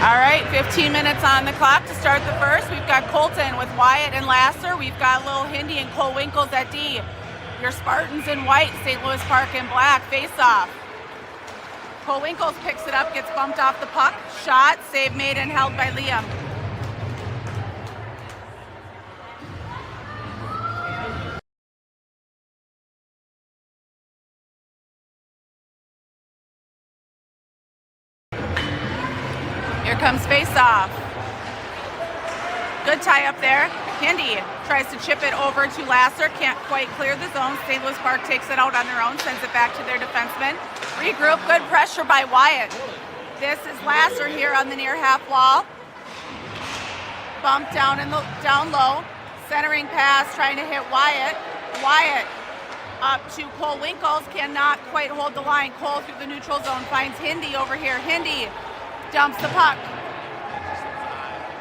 All right, 15 minutes on the clock to start the first. We've got Colton with Wyatt and Lasser. We've got Lil Hindi and Cole Winkles at D. Your Spartans in white, St. Louis Park in black, face-off. Cole Winkles picks it up, gets bumped off the puck. Shot, save made and held by Liam. Here comes face-off. Good tie up there. Hindi tries to chip it over to Lasser. Can't quite clear the zone. St. Louis Park takes it out on their own, sends it back to their defenseman. Regroup. Good pressure by Wyatt. This is Lasser here on the near half wall. Bump down down low. Centering pass trying to hit Wyatt. Wyatt up to Cole Winkles. Cannot quite hold the line. Cole through the neutral zone finds Hindi over here. Hindi dumps the puck.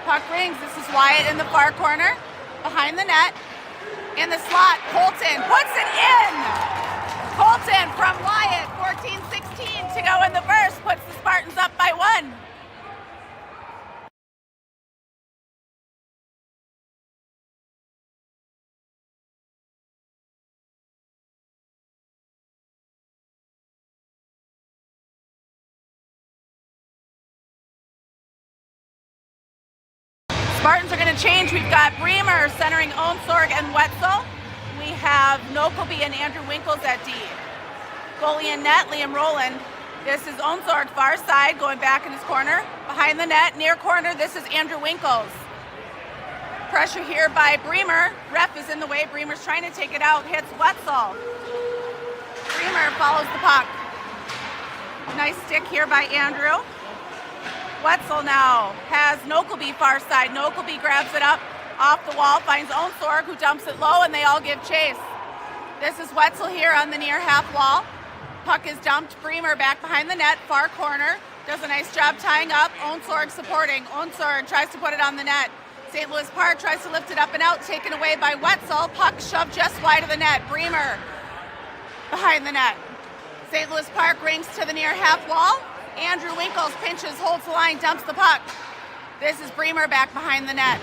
Puck rings. This is Wyatt in the far corner. Behind the net. In the slot. Colton puts it in. Colton from Wyatt. 14-16 to go in the first. Puts the Spartans up by 1. Spartans are going to change. We've got Bremer centering Onsorg and Wetzel. We have Nokelby and Andrew Winkles at D. Goalie in net, Liam Rowland. This is Onsorg, far side, going back in his corner. Behind the net, near corner, this is Andrew Winkles. Pressure here by Bremer. Ref is in the way. Bremer's trying to take it out. Hits Wetzel. Bremer follows the puck. Nice stick here by Andrew. Wetzel now has Nokelby far side. Nokelby grabs it up off the wall, finds Onsorg, who dumps it low, and they all give chase. This is Wetzel here on the near half wall. Puck is dumped. Bremer back behind the net, far corner. Does a nice job tying up. Onsorg supporting. Onsorg tries to put it on the net. St. Louis Park tries to lift it up and out, taken away by Wetzel. Puck shoved just wide of the net. Bremer behind the net. St. Louis Park rings to the near half wall. Andrew Winkles pinches, holds the line, dumps the puck. This is Bremer back behind the net.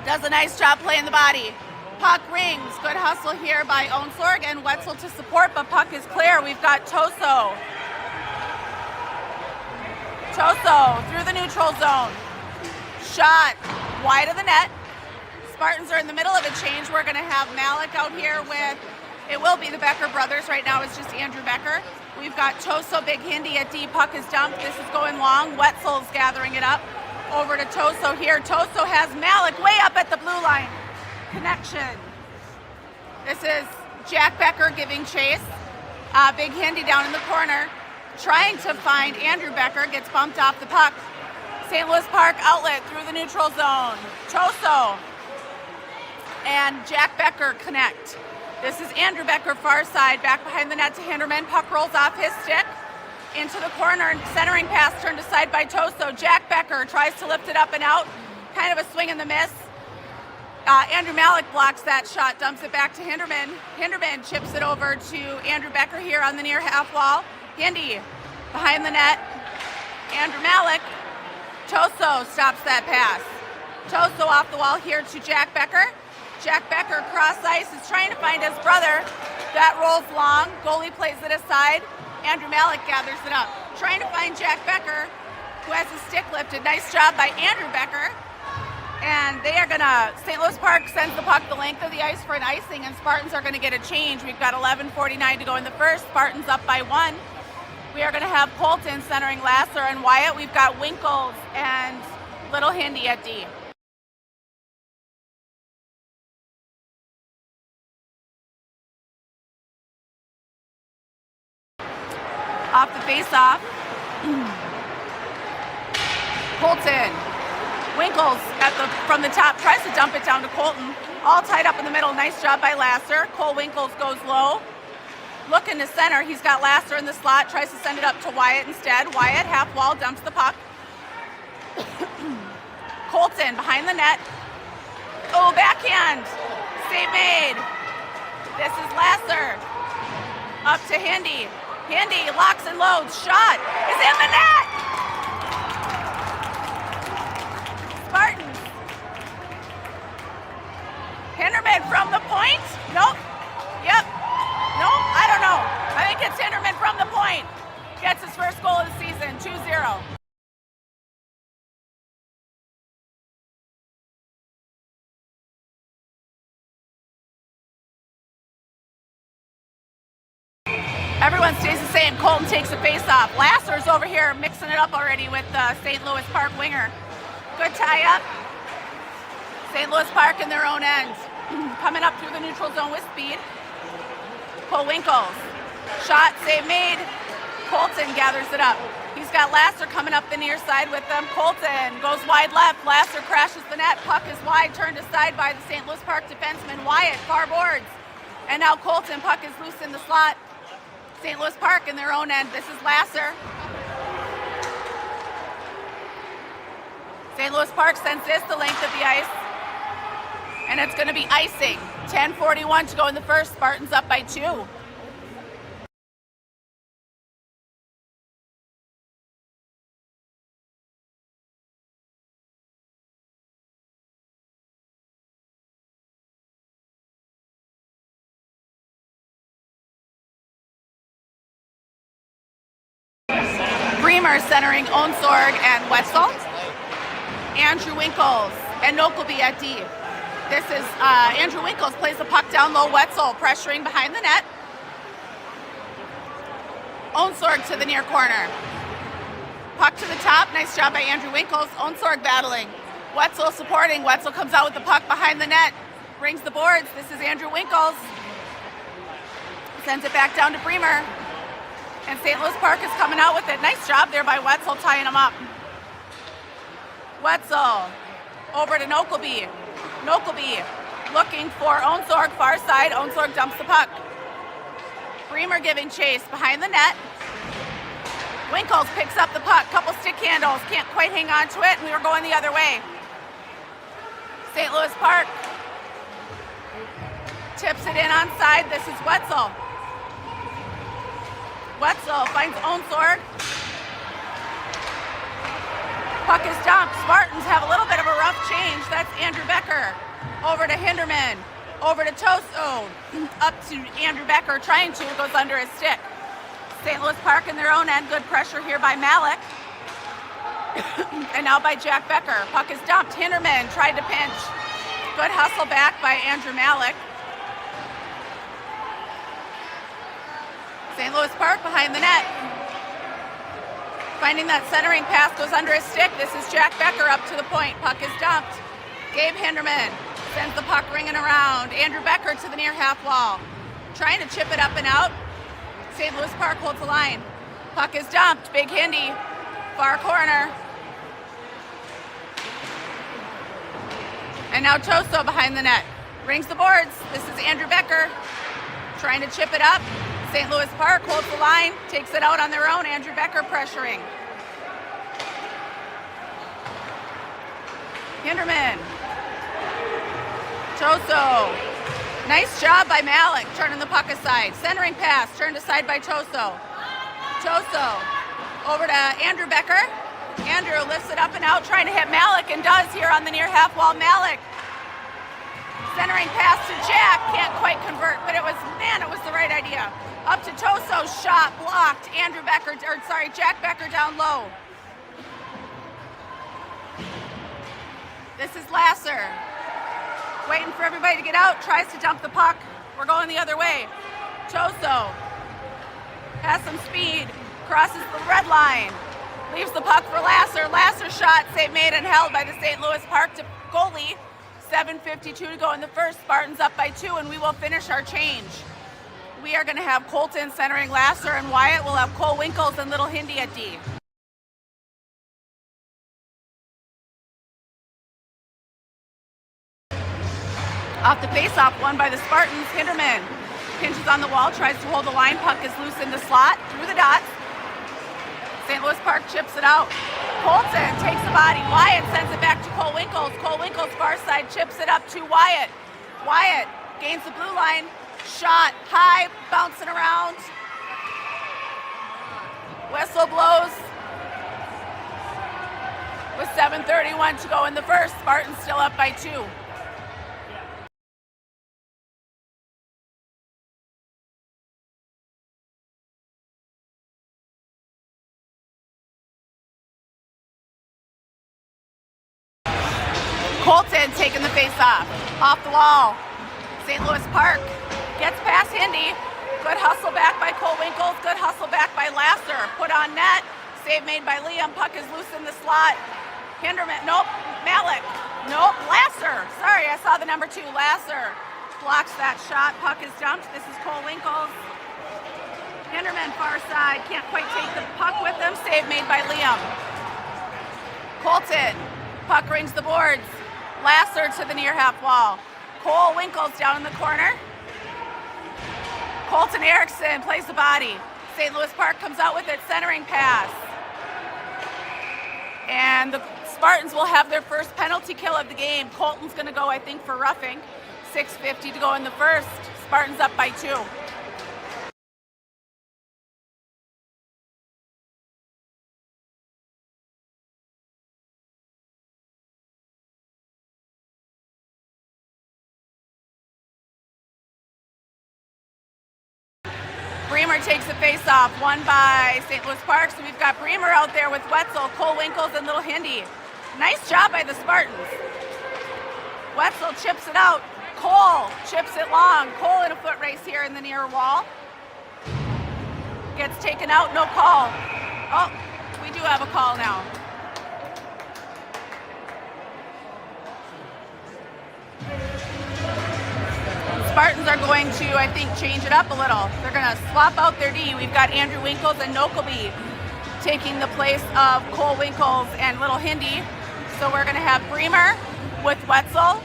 Does a nice job playing the body. Puck rings. Good hustle here by Onsorg and Wetzel to support, but puck is clear. We've got Toso. Toso through the neutral zone. Shot wide of the net. Spartans are in the middle of a change. We're going to have Malik out here with, it will be the Becker brothers. Right now it's just Andrew Becker. We've got Toso, Big Hindi at D. Puck is dumped. This is going long. Wetzel's gathering it up. Over to Toso here. Toso has Malik way up at the blue line. Connection. This is Jack Becker giving chase. Big Hindi down in the corner. Trying to find Andrew Becker. Gets bumped off the puck. St. Louis Park outlet through the neutral zone. Toso and Jack Becker connect. This is Andrew Becker, far side, back behind the net to Hinderman. Puck rolls off his stick into the corner. Centering pass turned aside by Toso. Jack Becker tries to lift it up and out. Kind of a swing and the miss. Andrew Malik blocks that shot, dumps it back to Hinderman. Hinderman chips it over to Andrew Becker here on the near half wall. Hindi behind the net. Andrew Malik. Toso stops that pass. Toso off the wall here to Jack Becker. Jack Becker cross ice is trying to find his brother. That rolls long. Goalie plays it aside. Andrew Malik gathers it up. Trying to find Jack Becker, who has his stick lifted. Nice job by Andrew Becker. And they are gonna, St. Louis Park sends the puck the length of the ice for an icing, and Spartans are gonna get a change. We've got 11:49 to go in the first. Spartans up by 1. We are gonna have Colton centering Lasser and Wyatt. We've got Winkles and Little Hindi at D. Off the face-off. Colton. Winkles from the top tries to dump it down to Colton. All tied up in the middle. Nice job by Lasser. Cole Winkles goes low. Looking to center. He's got Lasser in the slot. Tries to send it up to Wyatt instead. Wyatt, half wall, dumps the puck. Colton behind the net. Oh, backhand. Save made. This is Lasser. Up to Hindi. Hindi locks and loads. Shot is in the net. Nope. Yep. Nope. I don't know. I think it's Hinderman from the point. Gets his first goal of the season, 2-0. Everyone stays the same. Colton takes a face-off. Lasser's over here mixing it up already with St. Louis Park winger. Good tie-up. St. Louis Park in their own end. Coming up through the neutral zone with speed. Cole Winkles. Shot, save made. Colton gathers it up. He's got Lasser coming up the near side with them. Colton goes wide left. Lasser crashes the net. Puck is wide, turned aside by the St. Louis Park defenseman Wyatt, far boards. And now Colton, puck is loose in the slot. St. Louis Park in their own end. This is Lasser. St. Louis Park sends this the length of the ice. And it's going to be icing. 10:41 to go in the first. Spartans up by 2. Bremer centering Onsorg and Wetzel. Andrew Winkles and Nokelby at D. This is Andrew Winkles plays the puck down low. Wetzel pressuring behind the net. Onsorg to the near corner. Puck to the top. Nice job by Andrew Winkles. Onsorg battling. Wetzel supporting. Wetzel comes out with the puck behind the net. Rings the boards. This is Andrew Winkles. Sends it back down to Bremer. And St. Louis Park is coming out with it. Nice job there by Wetzel tying him up. Wetzel over to Nokelby. Nokelby looking for Onsorg, far side. Onsorg dumps the puck. Bremer giving chase behind the net. Winkles picks up the puck. Couple stick handles. Can't quite hang on to it. And we were going the other way. St. Louis Park tips it in onside. This is Wetzel. Wetzel finds Onsorg. Puck is dumped. Spartans have a little bit of a rough change. That's Andrew Becker. Over to Hinderman. Over to Toso. Up to Andrew Becker. Trying to. It goes under his stick. St. Louis Park in their own end. Good pressure here by Malik. And now by Jack Becker. Puck is dumped. Hinderman tried to pinch. Good hustle back by Andrew Malik. St. Louis Park behind the net. Finding that centering pass, goes under his stick. This is Jack Becker up to the point. Puck is dumped. Gabe Hinderman sends the puck ringing around. Andrew Becker to the near half wall. Trying to chip it up and out. St. Louis Park holds the line. Puck is dumped. Big Hindy. Far corner. And now Toso behind the net. Rings the boards. This is Andrew Becker. Trying to chip it up. St. Louis Park holds the line, takes it out on their own. Andrew Becker pressuring. Hinderman. Toso. Nice job by Malik, turning the puck aside. Centering pass, turned aside by Toso. Toso over to Andrew Becker. Andrew lifts it up and out, trying to hit Malik, and does here on the near half wall. Malik. Centering pass to Jack, can't quite convert, but it was the right idea. Up to Toso, shot blocked. Jack Becker down low. This is Lasser. Waiting for everybody to get out, tries to dump the puck. We're going the other way. Toso has some speed, crosses the red line, leaves the puck for Lasser. Lasser shot, save made and held by the St. Louis Park goalie. 7:52 to go in the first. Spartans up by 2, and we will finish our change. We are going to have Colton centering Lasser and Wyatt. We'll have Cole Winkles and Little Hindy at D. Off the face-off, won by the Spartans. Hinderman pinches on the wall, tries to hold the line. Puck is loose in the slot, through the dots. St. Louis Park chips it out. Colton takes the body. Wyatt sends it back to Cole Winkles. Cole Winkles, far side, chips it up to Wyatt. Wyatt gains the blue line. Shot high, bouncing around. Whistle blows. With 7:31 to go in the first, Spartans still up by 2. Colton taking the face off the wall. St. Louis Park gets past Hindy. Good hustle back by Cole Winkles. Good hustle back by Lasser. Put on net. Save made by Liam. Puck is loose in the slot. Hinderman. Nope. Malik. Nope. Lasser. Sorry, I saw the number 2. Lasser blocks that shot. Puck is dumped. This is Cole Winkles. Hinderman far side. Can't quite take the puck with him. Save made by Liam. Colton. Puck rings the boards. Lasser to the near half wall. Cole Winkles down in the corner. Colton Erickson plays the body. St. Louis Park comes out with it, centering pass. And the Spartans will have their first penalty kill of the game. Colton's going to go, I think, for roughing. 6:50 to go in the first. Spartans up by 2. Bremer takes the face-off, won by St. Louis Park. So we've got Bremer out there with Wetzel, Cole Winkles, and Little Hindy. Nice job by the Spartans. Wetzel chips it out. Cole chips it long. Cole in a foot race here in the near wall. Gets taken out, no call. Oh, we do have a call now. Spartans are going to, I think, change it up a little. They're going to swap out their D. We've got Andrew Winkles and Nokelby taking the place of Cole Winkles and Little Hindy. So we're going to have Bremer with Wetzel.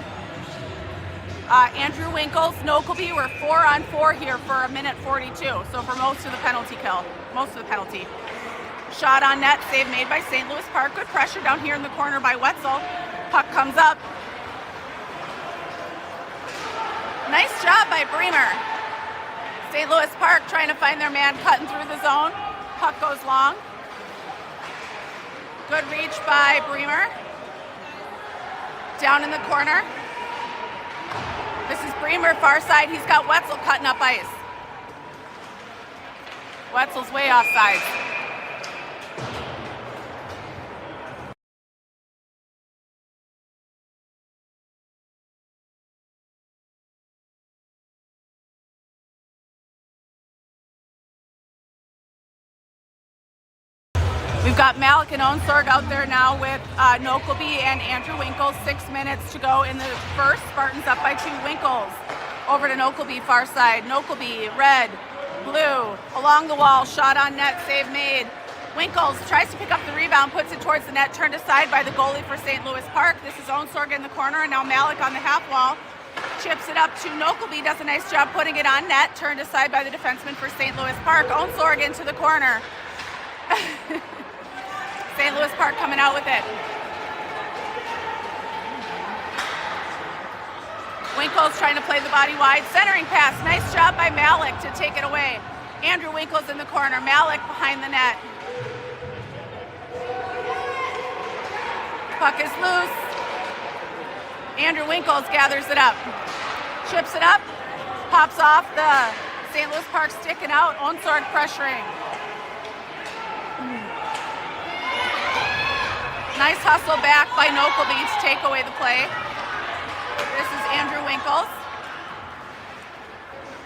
Andrew Winkles, Nokelby, we're 4-on-4 here for 1:42. So for most of the penalty kill, most of the penalty. Shot on net, save made by St. Louis Park. Good pressure down here in the corner by Wetzel. Puck comes up. Nice job by Bremer. St. Louis Park trying to find their man cutting through the zone. Puck goes long. Good reach by Bremer. Down in the corner. This is Bremer, far side. He's got Wetzel cutting up ice. Wetzel's way offside. We've got Malik and Onsorg out there now with Nokelby and Andrew Winkles. 6 minutes to go in the first. Spartans up by 2. Winkles over to Nokelby, far side. Nokelby, red, blue, along the wall, shot on net, save made. Winkles tries to pick up the rebound, puts it towards the net, turned aside by the goalie for St. Louis Park. This is Onsorg in the corner, and now Malik on the half wall. Chips it up to Nokelby, does a nice job putting it on net, turned aside by the defenseman for St. Louis Park. Onsorg into the corner. St. Louis Park coming out with it. Winkles trying to play the body wide. Centering pass. Nice job by Malik to take it away. Andrew Winkles in the corner. Malik behind the net. Puck is loose. Andrew Winkles gathers it up. Chips it up. Pops off the St. Louis Park sticking out. Onsorg pressuring. Nice hustle back by Nokelby to take away the play. This is Andrew Winkles.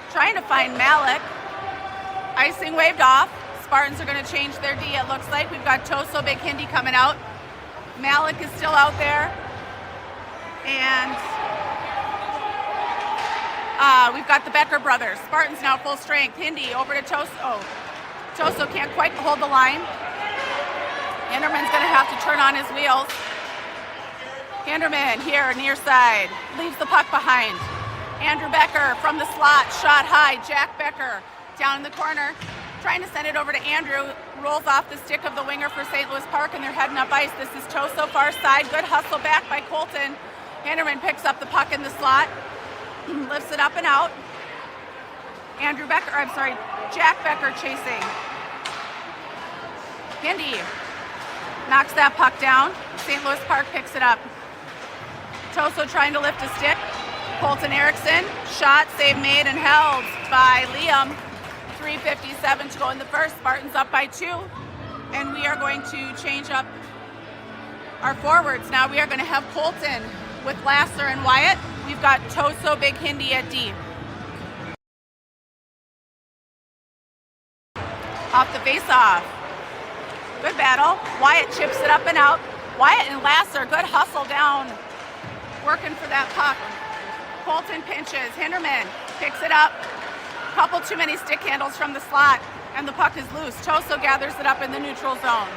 Trying to find Malik. Icing waved off. Spartans are going to change their D, it looks like. We've got Toso Big Hindy coming out. Malik is still out there. And we've got the Becker brothers. Spartans now full strength. Hindy over to Toso. Toso can't quite hold the line. Hinderman's going to have to turn on his wheels. Hinderman here, near side. Leaves the puck behind. Andrew Becker from the slot. Shot high. Jack Becker down in the corner. Trying to send it over to Andrew. Rolls off the stick of the winger for St. Louis Park, and they're heading up ice. This is Toso, far side. Good hustle back by Colton. Hinderman picks up the puck in the slot. Lifts it up and out. Jack Becker chasing. Hindy knocks that puck down. St. Louis Park picks it up. Toso trying to lift a stick. Colton Erickson, shot, save made, and held by Liam. 3:57 to go in the first. Spartans up by 2. And we are going to change up our forwards. Now we are going to have Colton with Lasser and Wyatt. We've got Toso Big Hindi at D. Off the face-off. Good battle. Wyatt chips it up and out. Wyatt and Lasser, good hustle down. Working for that puck. Colton pinches. Hinderman picks it up. Couple too many stick handles from the slot, and the puck is loose. Toso gathers it up in the neutral zone.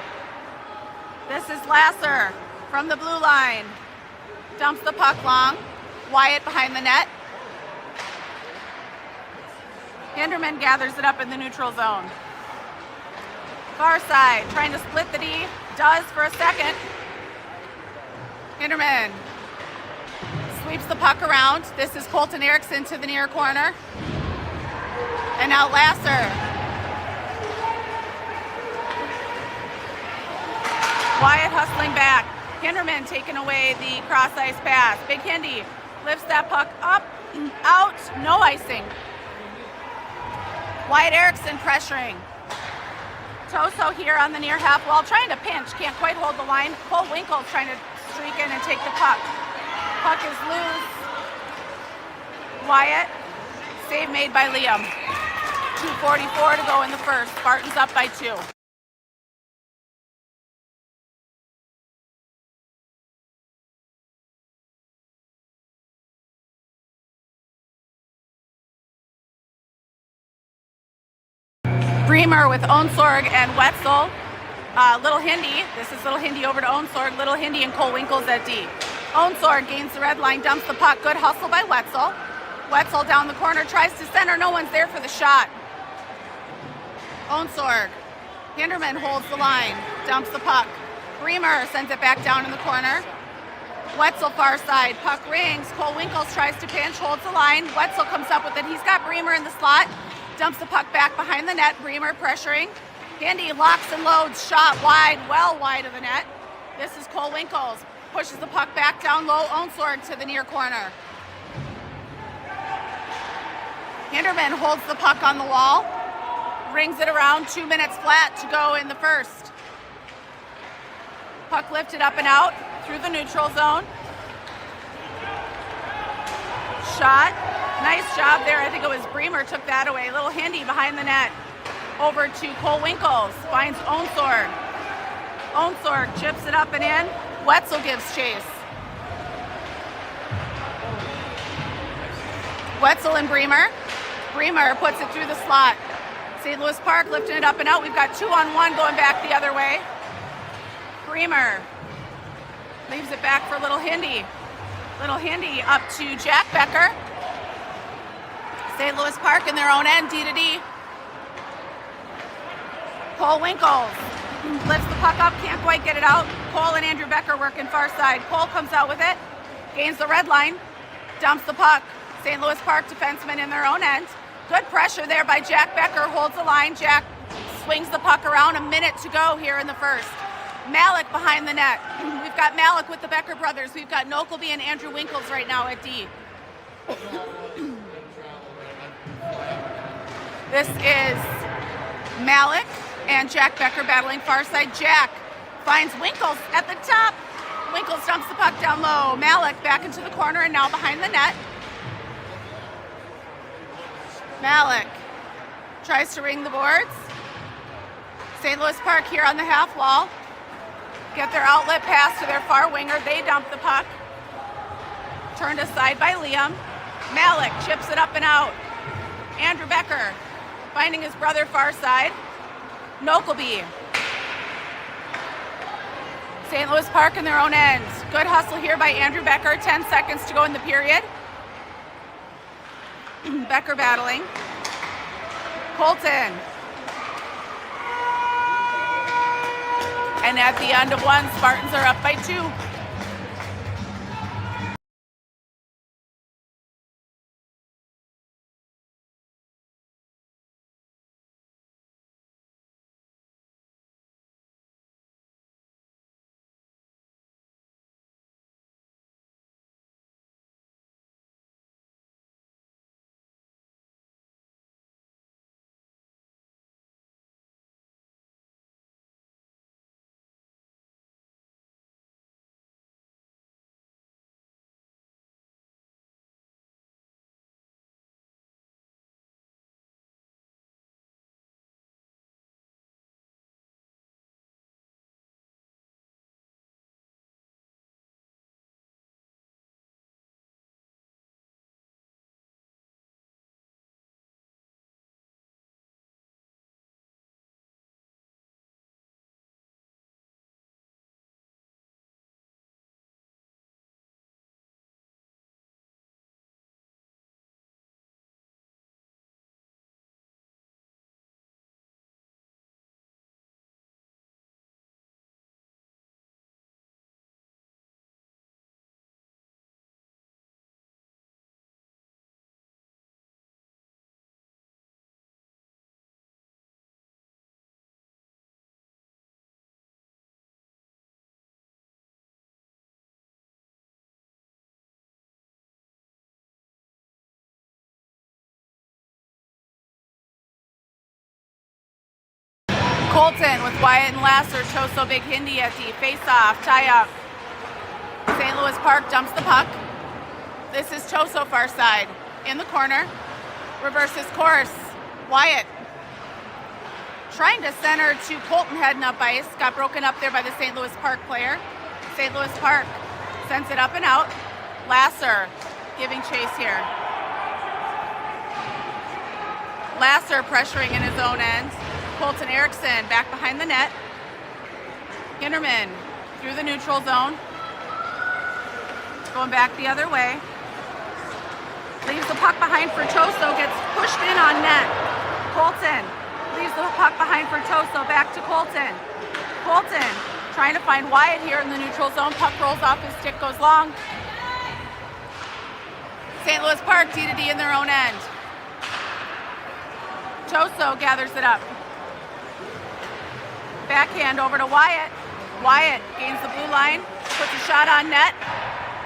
This is Lasser from the blue line. Dumps the puck long. Wyatt behind the net. Hinderman gathers it up in the neutral zone. Far side, trying to split the D. Does for a second. Hinderman sweeps the puck around. This is Colton Erickson to the near corner. And now Lasser. Wyatt hustling back. Hinderman taking away the cross ice pass. Big Hindi lifts that puck up, out, no icing. Wyatt Erickson pressuring. Toso here on the near half wall, trying to pinch, can't quite hold the line. Cole Winkle trying to streak in and take the puck. Puck is loose. Wyatt, save made by Liam. 2:44 to go in the first. Spartans up by 2. Bremer with Onsorg and Wetzel. Little Hindi. This is Little Hindi over to Onsorg. Little Hindi and Cole Winkles at D. Onsorg gains the red line, dumps the puck. Good hustle by Wetzel. Wetzel down the corner, tries to center. No one's there for the shot. Onsorg. Hinderman holds the line, dumps the puck. Bremer sends it back down in the corner. Wetzel far side. Puck rings. Cole Winkles tries to pinch, holds the line. Wetzel comes up with it. He's got Bremer in the slot. Dumps the puck back behind the net. Bremer pressuring. Hindi locks and loads. Shot wide, well wide of the net. This is Cole Winkles. Pushes the puck back down low. Onsorg to the near corner. Hinderman holds the puck on the wall. Rings it around. 2 minutes flat to go in the first. Puck lifted up and out through the neutral zone. Shot. Nice job there. I think it was Bremer took that away. Little Hindi behind the net. Over to Cole Winkles. Finds Onsorg. Onsorg chips it up and in. Wetzel gives chase. Wetzel and Bremer. Bremer puts it through the slot. St. Louis Park lifting it up and out. We've got 2-on-1 going back the other way. Bremer leaves it back for Little Hindi. Little Hindi up to Jack Becker. St. Louis Park in their own end, D to D. Cole Winkles lifts the puck up, can't quite get it out. Cole and Andrew Becker working far side. Cole comes out with it, gains the red line, dumps the puck. St. Louis Park defensemen in their own end. Good pressure there by Jack Becker, holds the line. Jack swings the puck around. A minute to go here in the first. Malik behind the net. We've got Malik with the Becker brothers. We've got Nokelby and Andrew Winkles right now at D. This is Malik and Jack Becker battling far side. Jack finds Winkles at the top. Winkles dumps the puck down low. Malik back into the corner and now behind the net. Malik tries to ring the boards. St. Louis Park here on the half wall. Get their outlet pass to their far winger. They dump the puck. Turned aside by Liam. Malik chips it up and out. Andrew Becker finding his brother far side. Nokelby. St. Louis Park in their own end. Good hustle here by Andrew Becker. 10 seconds to go in the period. Becker battling. Colton. And at the end of one, Spartans are up by 2. Colton with Wyatt and Lasser. Choso Big Hindi at D. Face off, tie up. St. Louis Park dumps the puck. This is Choso far side. In the corner. Reverses course. Wyatt. Trying to center to Colton heading up ice. Got broken up there by the St. Louis Park player. St. Louis Park sends it up and out. Lasser giving chase here. Lasser pressuring in his own end. Colton Erickson back behind the net. Hinderman through the neutral zone. Going back the other way. Leaves the puck behind for Choso. Gets pushed in on net. Colton leaves the puck behind for Choso. Back to Colton. Colton trying to find Wyatt here in the neutral zone. Puck rolls off his stick, goes long. St. Louis Park D-to-D in their own end. Choso gathers it up. Backhand over to Wyatt. Wyatt gains the blue line, puts a shot on net,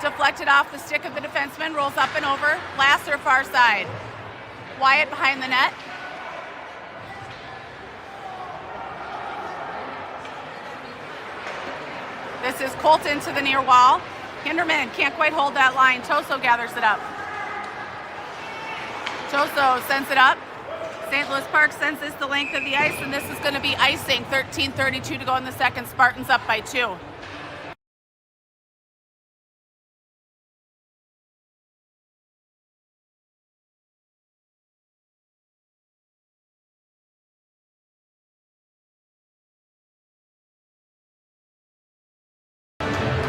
deflected off the stick of the defenseman, rolls up and over. Lasser far side. Wyatt behind the net. This is Colton to the near wall. Hinderman can't quite hold that line. Choso gathers it up. Choso sends it up. St. Louis Park sends this the length of the ice, and this is going to be icing. 13:32 to go in the second. Spartans up by 2.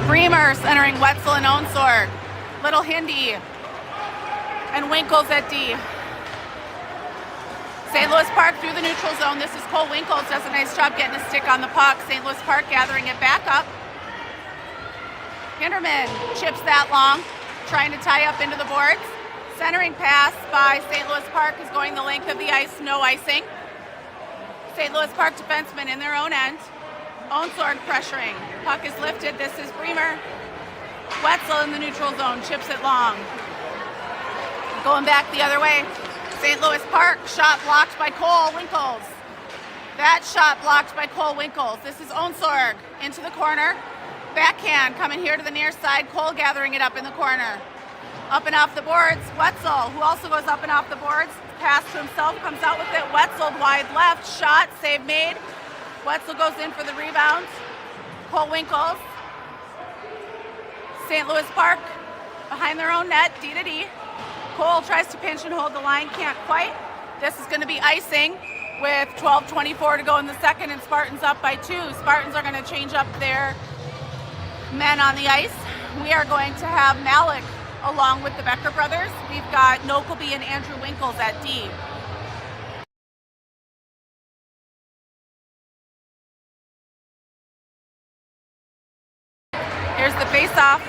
Bremer centering Wetzel and Onsorg. Little Hindi and Winkles at D. St. Louis Park through the neutral zone. This is Cole Winkles, does a nice job getting a stick on the puck. St. Louis Park gathering it back up. Hinderman chips that long, trying to tie up into the boards. Centering pass by St. Louis Park is going the length of the ice, no icing. St. Louis Park defensemen in their own end. Onsorg pressuring. Puck is lifted. This is Bremer. Wetzel in the neutral zone, chips it long. Going back the other way. St. Louis Park, shot blocked by Cole Winkles. That shot blocked by Cole Winkles. This is Onsorg into the corner. Backhand coming here to the near side. Cole gathering it up in the corner. Up and off the boards. Wetzel, who also goes up and off the boards. Pass to himself, comes out with it. Wetzel wide left. Shot, save made. Wetzel goes in for the rebound. Cole Winkles. St. Louis Park behind their own net, D-to-D. Cole tries to pinch and hold the line, can't quite. This is going to be icing with 12:24 to go in the second, and Spartans up by 2. Spartans are going to change up their men on the ice. We are going to have Malik along with the Becker brothers. We've got Nokelby and Andrew Winkles at D. Here's the face-off,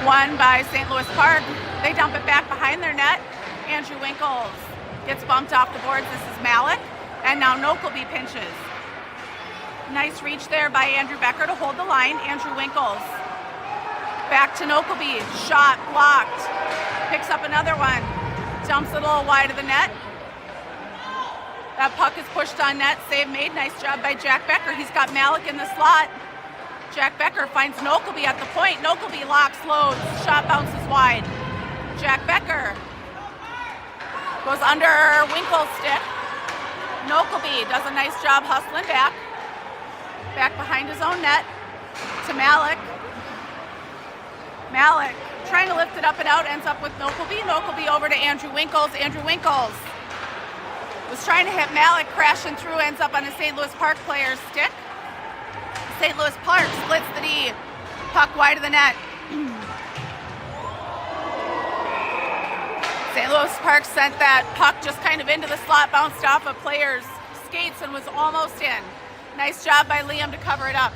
won by St. Louis Park. They dump it back behind their net. Andrew Winkles gets bumped off the boards. This is Malik. And now Nokelby pinches. Nice reach there by Andrew Becker to hold the line. Andrew Winkles. Back to Nokelby. Shot blocked. Picks up another one. Dumps it a little wide of the net. That puck is pushed on net. Save made. Nice job by Jack Becker. He's got Malik in the slot. Jack Becker finds Nokelby at the point. Nokelby locks, loads. Shot bounces wide. Jack Becker goes under Winkles' stick. Nokelby does a nice job hustling back. Back behind his own net to Malik. Malik trying to lift it up and out, ends up with Nokelby. Nokelby over to Andrew Winkles. Andrew Winkles was trying to hit Malik, crashing through, ends up on a St. Louis Park player's stick. St. Louis Park splits the D. Puck wide of the net. St. Louis Park sent that puck just kind of into the slot, bounced off a player's skates and was almost in. Nice job by Liam to cover it up.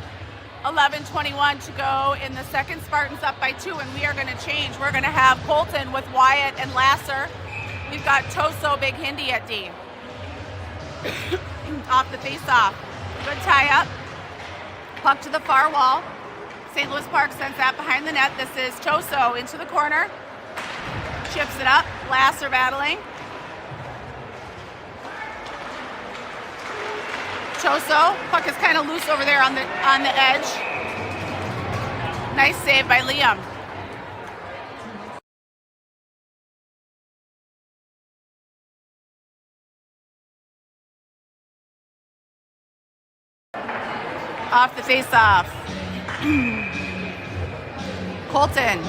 11:21 to go in the second. Spartans up by 2, and we are going to change. We're going to have Colton with Wyatt and Lasser. We've got Choso Big Hindi at D. Off the face-off. Good tie-up. Puck to the far wall. St. Louis Park sends that behind the net. This is Choso into the corner. Chips it up. Lasser battling. Toso, puck is kind of loose over there on the edge. Nice save by Liam. Off the face-off. Colton.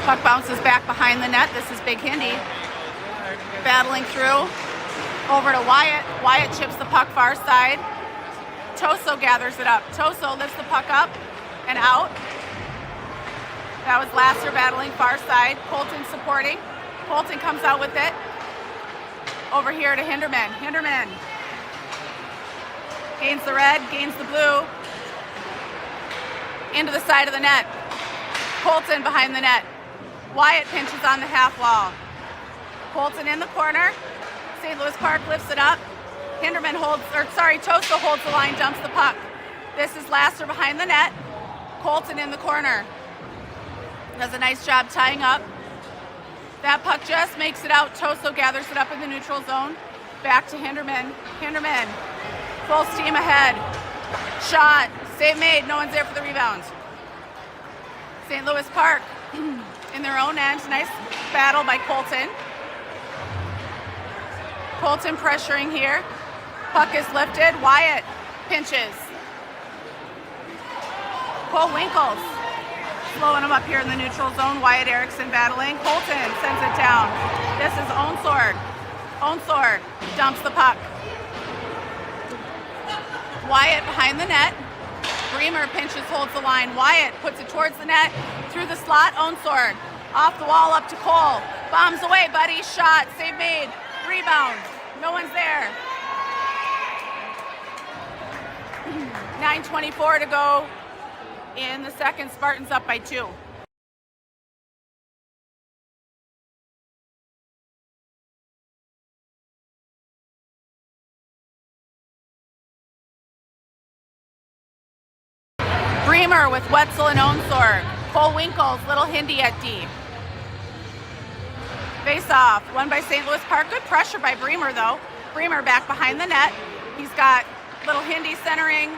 Puck bounces back behind the net. This is Big Hindi. Battling through. Over to Wyatt. Wyatt chips the puck far side. Toso gathers it up. Toso lifts the puck up and out. That was Lasser battling far side. Colton supporting. Colton comes out with it. Over here to Hinderman. Hinderman gains the red, gains the blue. Into the side of the net. Colton behind the net. Wyatt pinches on the half wall. Colton in the corner. St. Louis Park lifts it up. Hinderman Toso holds the line, dumps the puck. This is Lasser behind the net. Colton in the corner. Does a nice job tying up. That puck just makes it out. Toso gathers it up in the neutral zone. Back to Hinderman. Hinderman, full steam ahead. Shot, save made, no one's there for the rebound. St. Louis Park in their own end. Nice battle by Colton. Colton pressuring here. Puck is lifted. Wyatt pinches. Cole Winkles slowing him up here in the neutral zone. Wyatt Erickson battling. Colton sends it down. This is Onsword. Onsword dumps the puck. Wyatt behind the net. Bremer pinches, holds the line. Wyatt puts it towards the net. Through the slot. Onsword off the wall up to Cole. Bombs away, buddy. Shot. Save made. Rebound. No one's there. 9:24 to go in the second. Spartans up by 2. Bremer with Wetzel and Onsword. Cole Winkles, little Hindi at D. Face off, won by St. Louis Park. Good pressure by Bremer though. Bremer back behind the net. He's got little Hindi centering,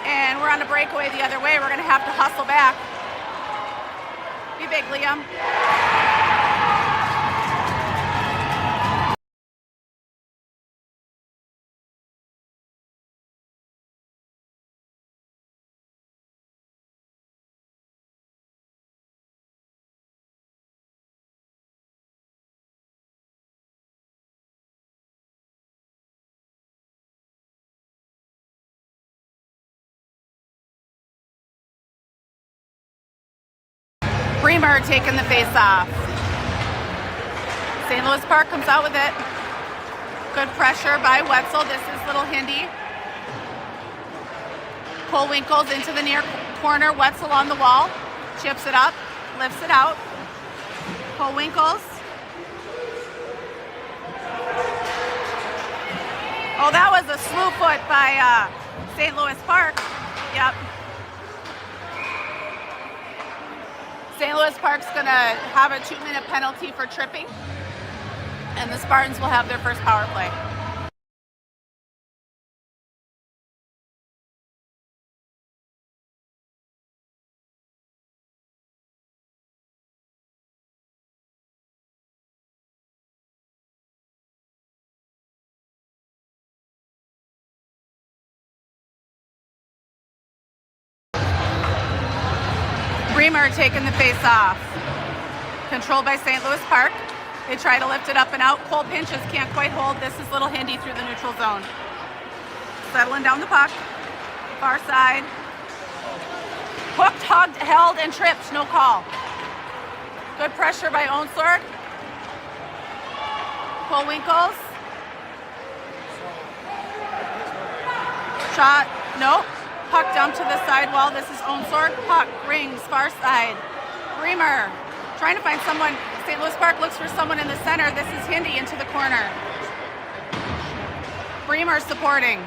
and we're on a breakaway the other way. We're gonna have to hustle back. Be big, Liam. Bremer taking the face off. St. Louis Park comes out with it. Good pressure by Wetzel. This is little Hindi. Cole Winkles into the near corner. Wetzel on the wall. Chips it up. Lifts it out. Cole Winkles. Oh, that was a slew foot by St. Louis Park. Yep. St. Louis Park's going to have a 2-minute penalty for tripping, and the Spartans will have their first power play. Bremer taking the face off. Controlled by St. Louis Park. They try to lift it up and out. Cole pinches, can't quite hold. This is little Hindi through the neutral zone. Settling down the puck. Far side. Hooked, hugged, held, and tripped. No call. Good pressure by Onsword. Cole Winkles. Shot. Nope. Puck dumped to the sidewall. This is Onsword. Puck rings far side. Bremer trying to find someone. St. Louis Park looks for someone in the center. This is Hindi into the corner. Bremer supporting.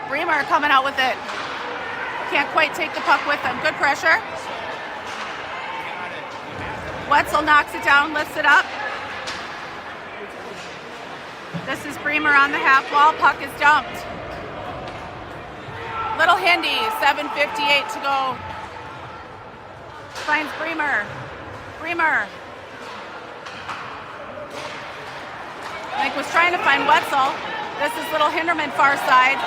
Bremer coming out with it. Can't quite take the puck with him. Good pressure. Wetzel knocks it down, lifts it up. This is Bremer on the half wall. Puck is dumped. Little Hindi, 7:58 to go. Finds Bremer. Bremer. Mike was trying to find Wetzel. This is Little Hinderman far side.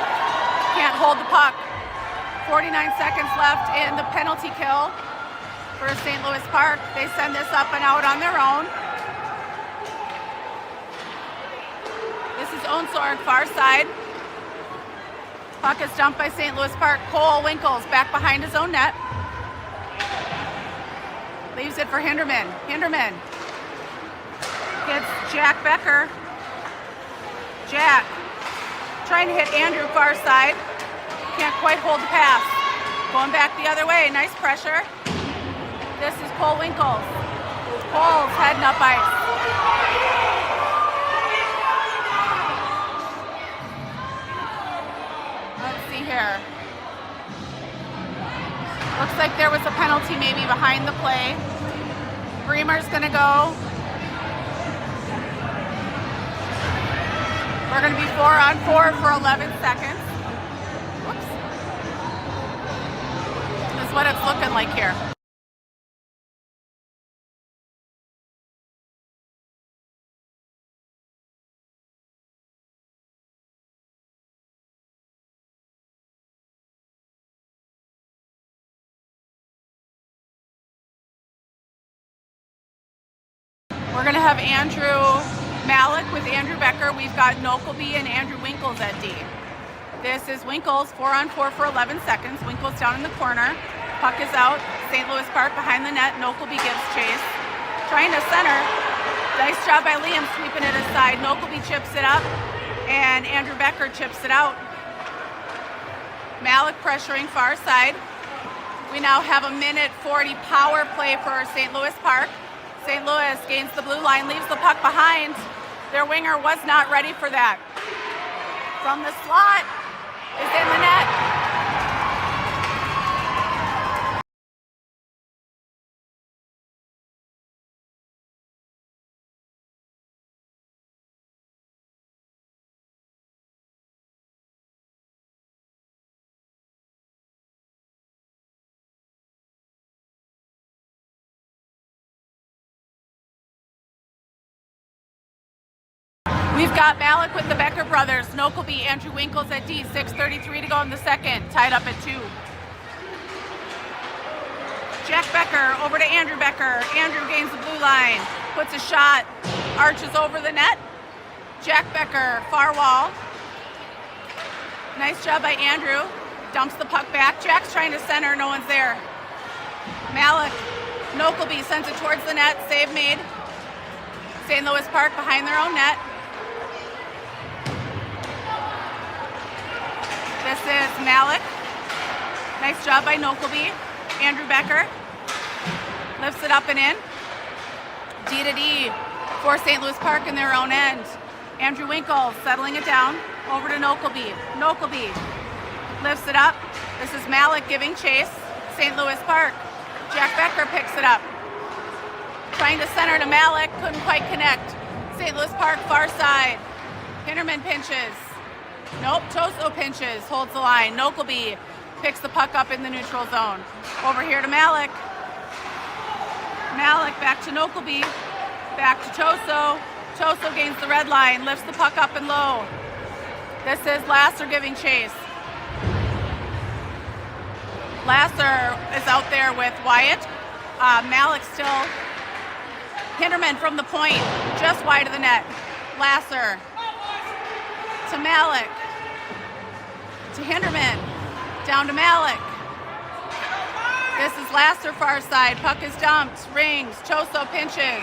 Can't hold the puck. 49 seconds left in the penalty kill for St. Louis Park. They send this up and out on their own. This is Onsorg far side. Puck is dumped by St. Louis Park. Cole Winkles back behind his own net. Leaves it for Hinderman. Hinderman gets Jack Becker. Jack trying to hit Andrew far side. Can't quite hold the pass. Going back the other way. Nice pressure. This is Cole Winkles. Cole's heading up ice. Let's see here. Looks like there was a penalty maybe behind the play. Bremer's gonna go. We're gonna be 4-on-4 for 11 seconds. Whoops. That's what it's looking like here. We're gonna have Andrew Malik with Andrew Becker. We've got Nokelby and Andrew Winkles at D. This is Winkles, 4-on-4 for 11 seconds. Winkles down in the corner. Puck is out. St. Louis Park behind the net. Nokelby gives chase. Trying to center. Nice job by Liam sweeping it aside. Nokelby chips it up, and Andrew Becker chips it out. Malik pressuring far side. We now have a minute 40 power play for St. Louis Park. St. Louis gains the blue line, leaves the puck behind. Their winger was not ready for that. From the slot is in the net. We've got Malik with the Becker brothers. Nokelby, Andrew Winkles at D. 6:33 to go in the second. Tied up at 2. Jack Becker over to Andrew Becker. Andrew gains the blue line. Puts a shot. Arches over the net. Jack Becker, far wall. Nice job by Andrew. Dumps the puck back. Jack's trying to center. No one's there. Malik. Nokelby sends it towards the net. Save made. St. Louis Park behind their own net. This is Malik. Nice job by Nokelby. Andrew Becker lifts it up and in. D to D for St. Louis Park in their own end. Andrew Winkles settling it down. Over to Nokelby. Nokelby lifts it up. This is Malik giving chase. St. Louis Park. Jack Becker picks it up. Trying to center to Malik. Couldn't quite connect. St. Louis Park far side. Hinderman pinches. Nope, Toso pinches, holds the line. Nokelby picks the puck up in the neutral zone. Over here to Malik. Malik back to Nokelby. Back to Toso. Toso gains the red line, lifts the puck up and low. This is Lasser giving chase. Lasser is out there with Wyatt. Malik still. Hinderman from the point, just wide of the net. Lasser to Malik, to Hinderman, down to Malik. This is Lasser far side, puck is dumped, rings, Toso pinches.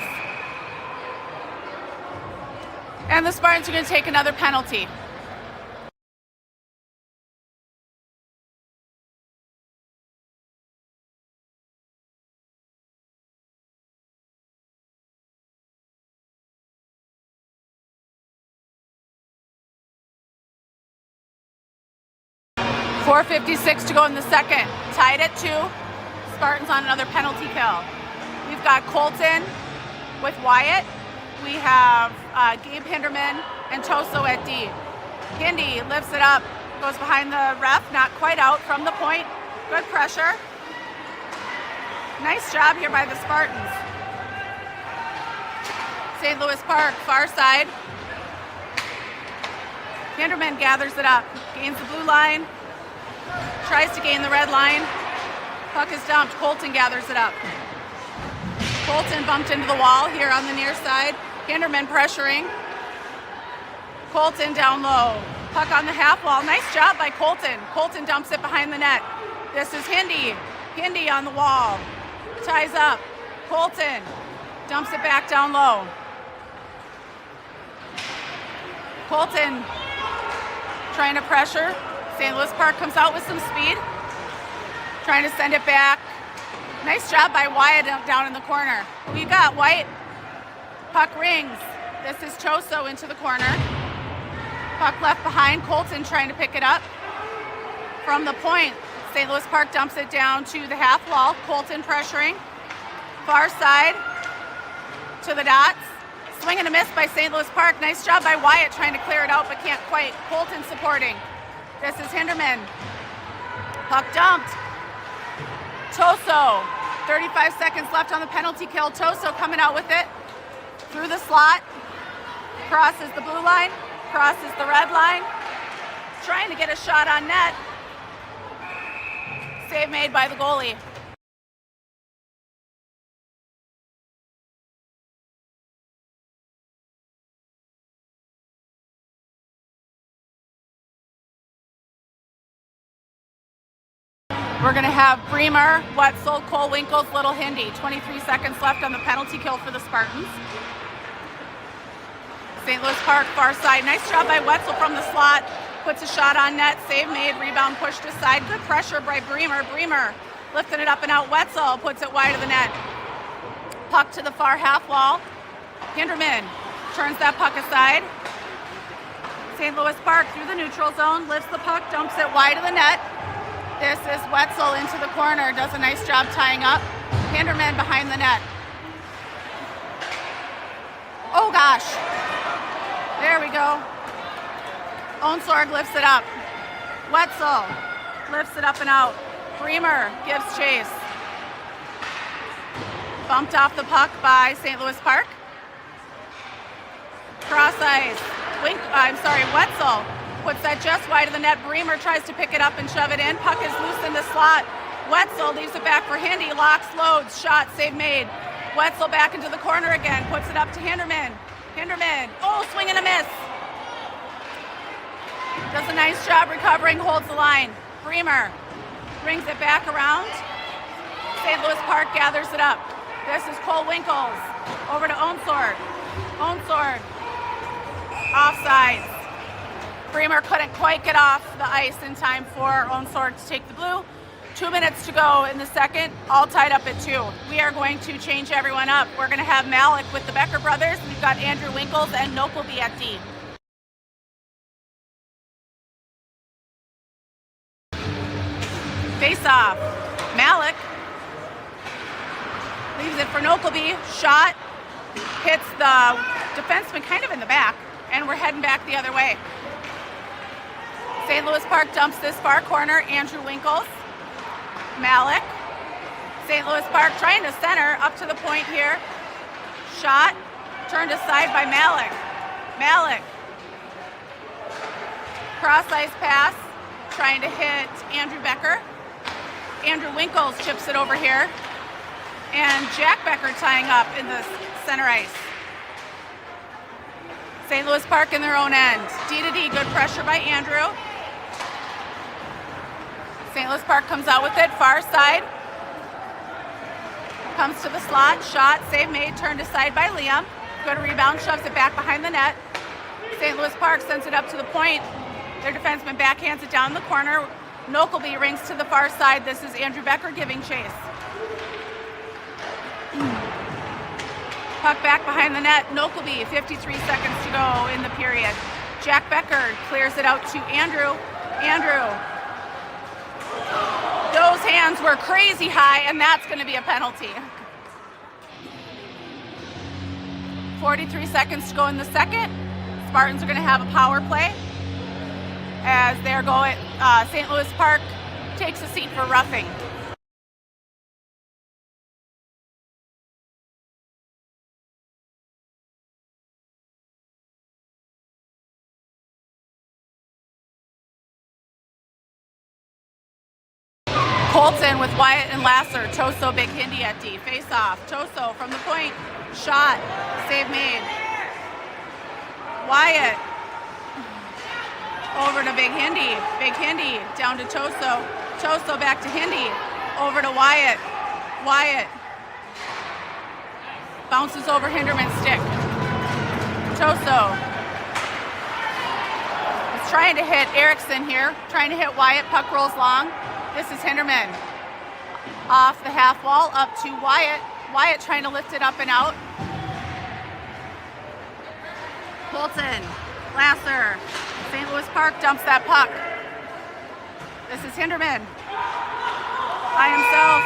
And the Spartans are going to take another penalty. .456 to go in the second. Tied at 2. Spartans on another penalty kill. We've got Colton with Wyatt. we have Gabe Hinderman and Toso at D. Hindi lifts it up, goes behind the ref, not quite out from the point. Good pressure. Nice job here by the Spartans. St. Louis Park, far side. Hinderman gathers it up, gains the blue line, tries to gain the red line. Puck is dumped. Colton gathers it up. Colton bumped into the wall here on the near side. Hinderman pressuring. Colton down low. Puck on the half wall. Nice job by Colton. Colton dumps it behind the net. This is Hindi. Hindi on the wall. Ties up. Colton dumps it back down low. Colton trying to pressure. St. Louis Park comes out with some speed. Trying to send it back. Nice job by Wyatt down in the corner. We got White. Puck rings. This is Choso into the corner. Puck left behind. Colton trying to pick it up. From the point, St. Louis Park dumps it down to the half wall. Colton pressuring. Far side to the dots. Swing and a miss by St. Louis Park. Nice job by Wyatt trying to clear it out, but can't quite. Colton supporting. This is Hinderman. Puck dumped. Toso, 35 seconds left on the penalty kill. Toso coming out with it through the slot. Crosses the blue line, crosses the red line. Trying to get a shot on net. Save made by the goalie. We're going to have Bremer, Wetzel, Cole Winkles, Little Hindi. 23 seconds left on the penalty kill for the Spartans. St. Louis Park, far side. Nice job by Wetzel from the slot. Puts a shot on net. Save made. Rebound pushed aside. Good pressure by Bremer. Bremer lifting it up and out. Wetzel puts it wide of the net. Puck to the far half wall. Hinderman turns that puck aside. St. Louis Park through the neutral zone. Lifts the puck. Dumps it wide of the net. This is Wetzel into the corner, does a nice job tying up. Hinderman behind the net. Oh gosh. There we go. Onsorg lifts it up. Wetzel lifts it up and out. Bremer gives chase. Bumped off the puck by St. Louis Park. Cross ice. Wetzel puts that just wide of the net. Bremer tries to pick it up and shove it in. Puck is loose in the slot. Wetzel leaves it back for Hindi. Locks, loads, shot, save made. Wetzel back into the corner again. Puts it up to Hinderman. Hinderman, oh, swing and a miss. Does a nice job recovering, holds the line. Bremer brings it back around. St. Louis Park gathers it up. This is Cole Winkles. Over to Onsorg. Onsorg. Offsides. Bremer couldn't quite get off the ice in time for Onsorg to take the blue. 2 minutes to go in the second, all tied up at 2. We are going to change everyone up. We're going to have Malik with the Becker brothers. We've got Andrew Winkles and Nokelby at D. Face off. Malik leaves it for Nokelby. Shot. Hits the defenseman kind of in the back, and we're heading back the other way. St. Louis Park dumps this far corner. Andrew Winkles. Malik. St. Louis Park trying to center up to the point here. Shot. Turned aside by Malik. Malik. Cross ice pass. Trying to hit Andrew Becker. Andrew Winkles chips it over here. And Jack Becker tying up in the center ice. St. Louis Park in their own end. D to D, good pressure by Andrew. St. Louis Park comes out with it, far side. Comes to the slot, shot, save made, turned aside by Liam. Good rebound, shoves it back behind the net. St. Louis Park sends it up to the point. Their defenseman backhands it down the corner. Nokelby rings to the far side. This is Andrew Becker giving chase. Puck back behind the net. Nokelby, 53 seconds to go in the period. Jack Becker clears it out to Andrew. Andrew. Those hands were crazy high, and that's going to be a penalty. 43 seconds to go in the second. Spartans are going to have a power play as they're going. St. Louis Park takes a seat for roughing. Colton with Wyatt and Lasser. Toso, Big Hindi at D. Face off. Toso from the point. Shot. Save made. Wyatt. Over to Big Hindi. Big Hindi down to Toso. Toso back to Hindi. Over to Wyatt. Wyatt. Bounces over Hinderman's stick. Toso. Is trying to hit Erickson here. Trying to hit Wyatt. Puck rolls long. This is Hinderman. Off the half wall, up to Wyatt. Wyatt trying to lift it up and out. Colton, Lasser, St. Louis Park dumps that puck. This is Hinderman. By himself.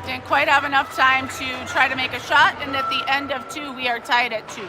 Didn't quite have enough time to try to make a shot, and at the end of 2, we are tied at 2.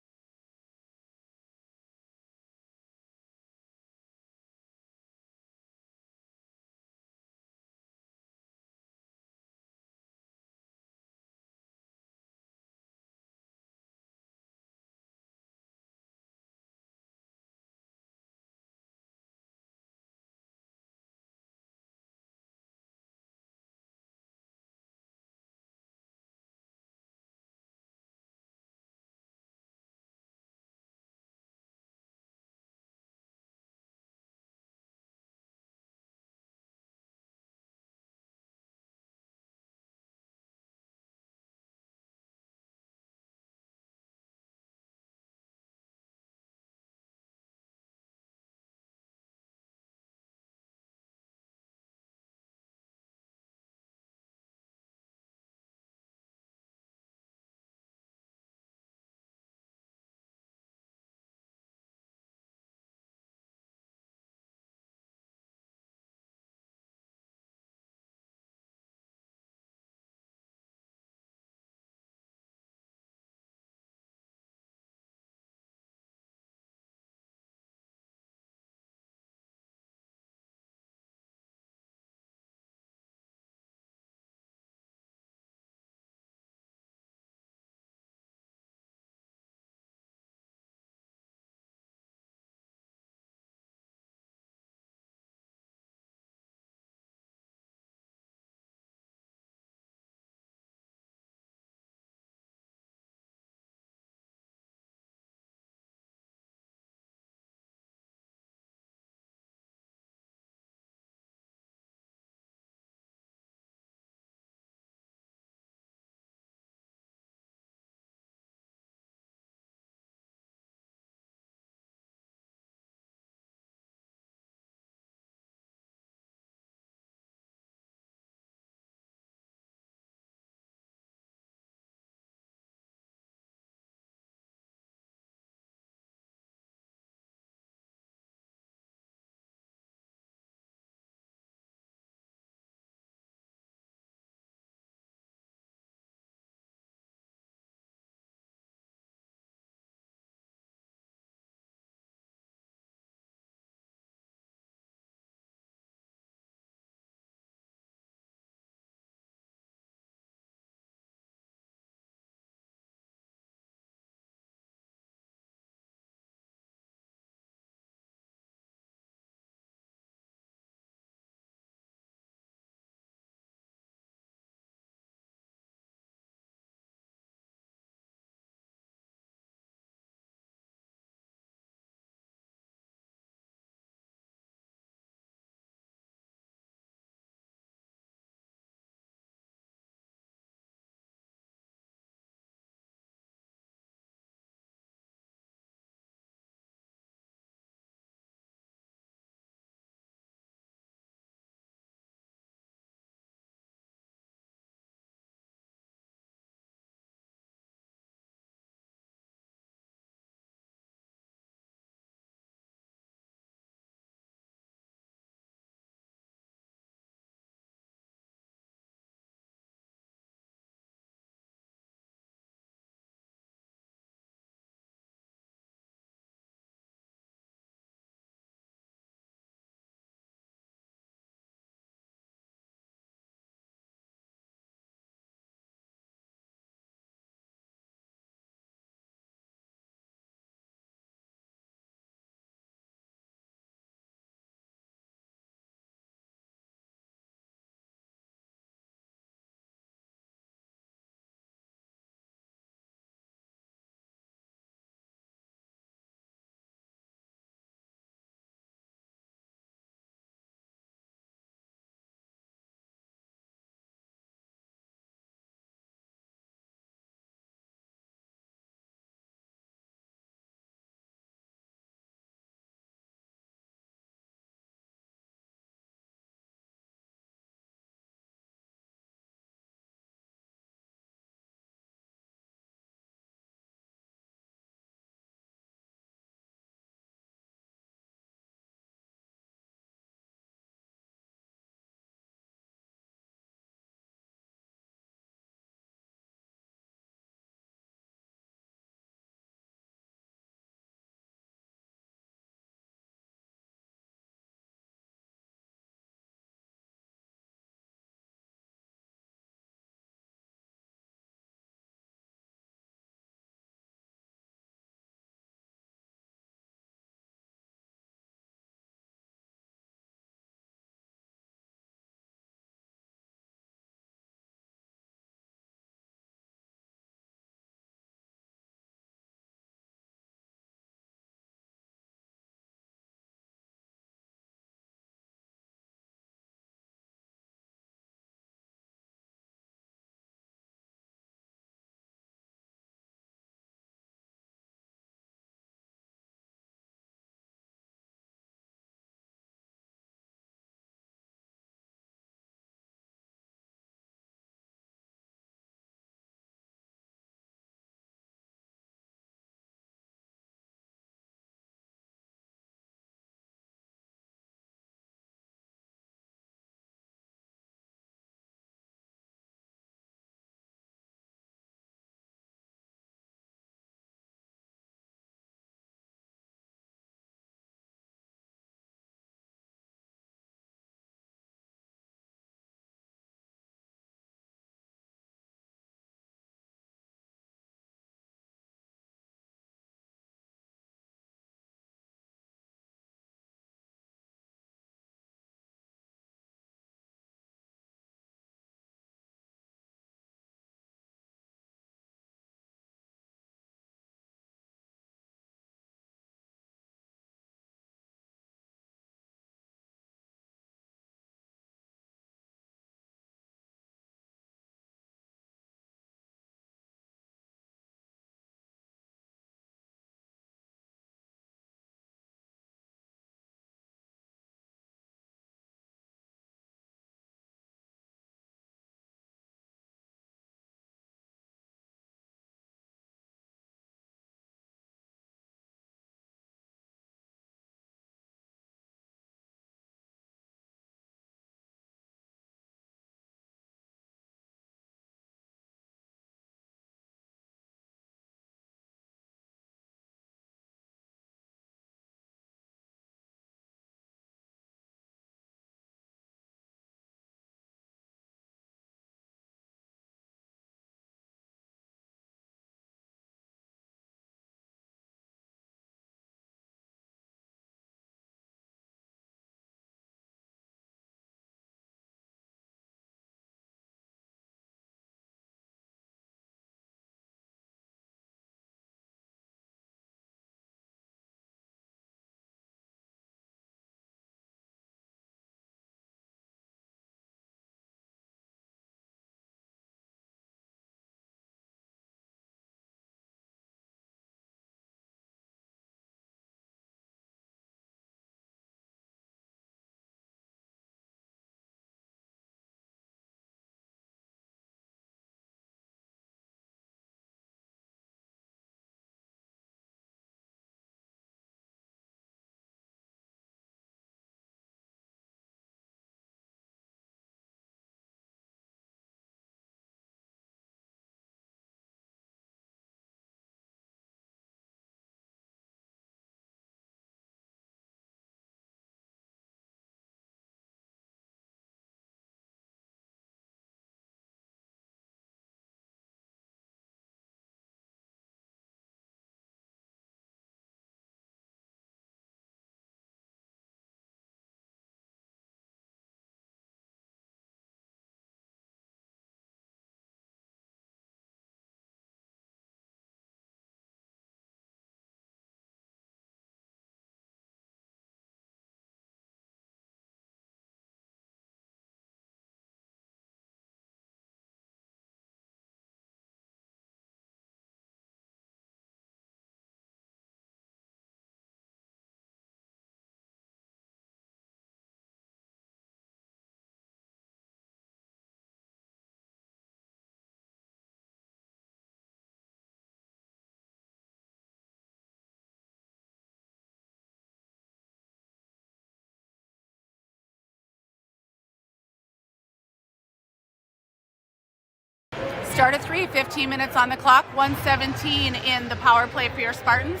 start at 3, 15 minutes on the clock, 1:17 in the power play for your Spartans.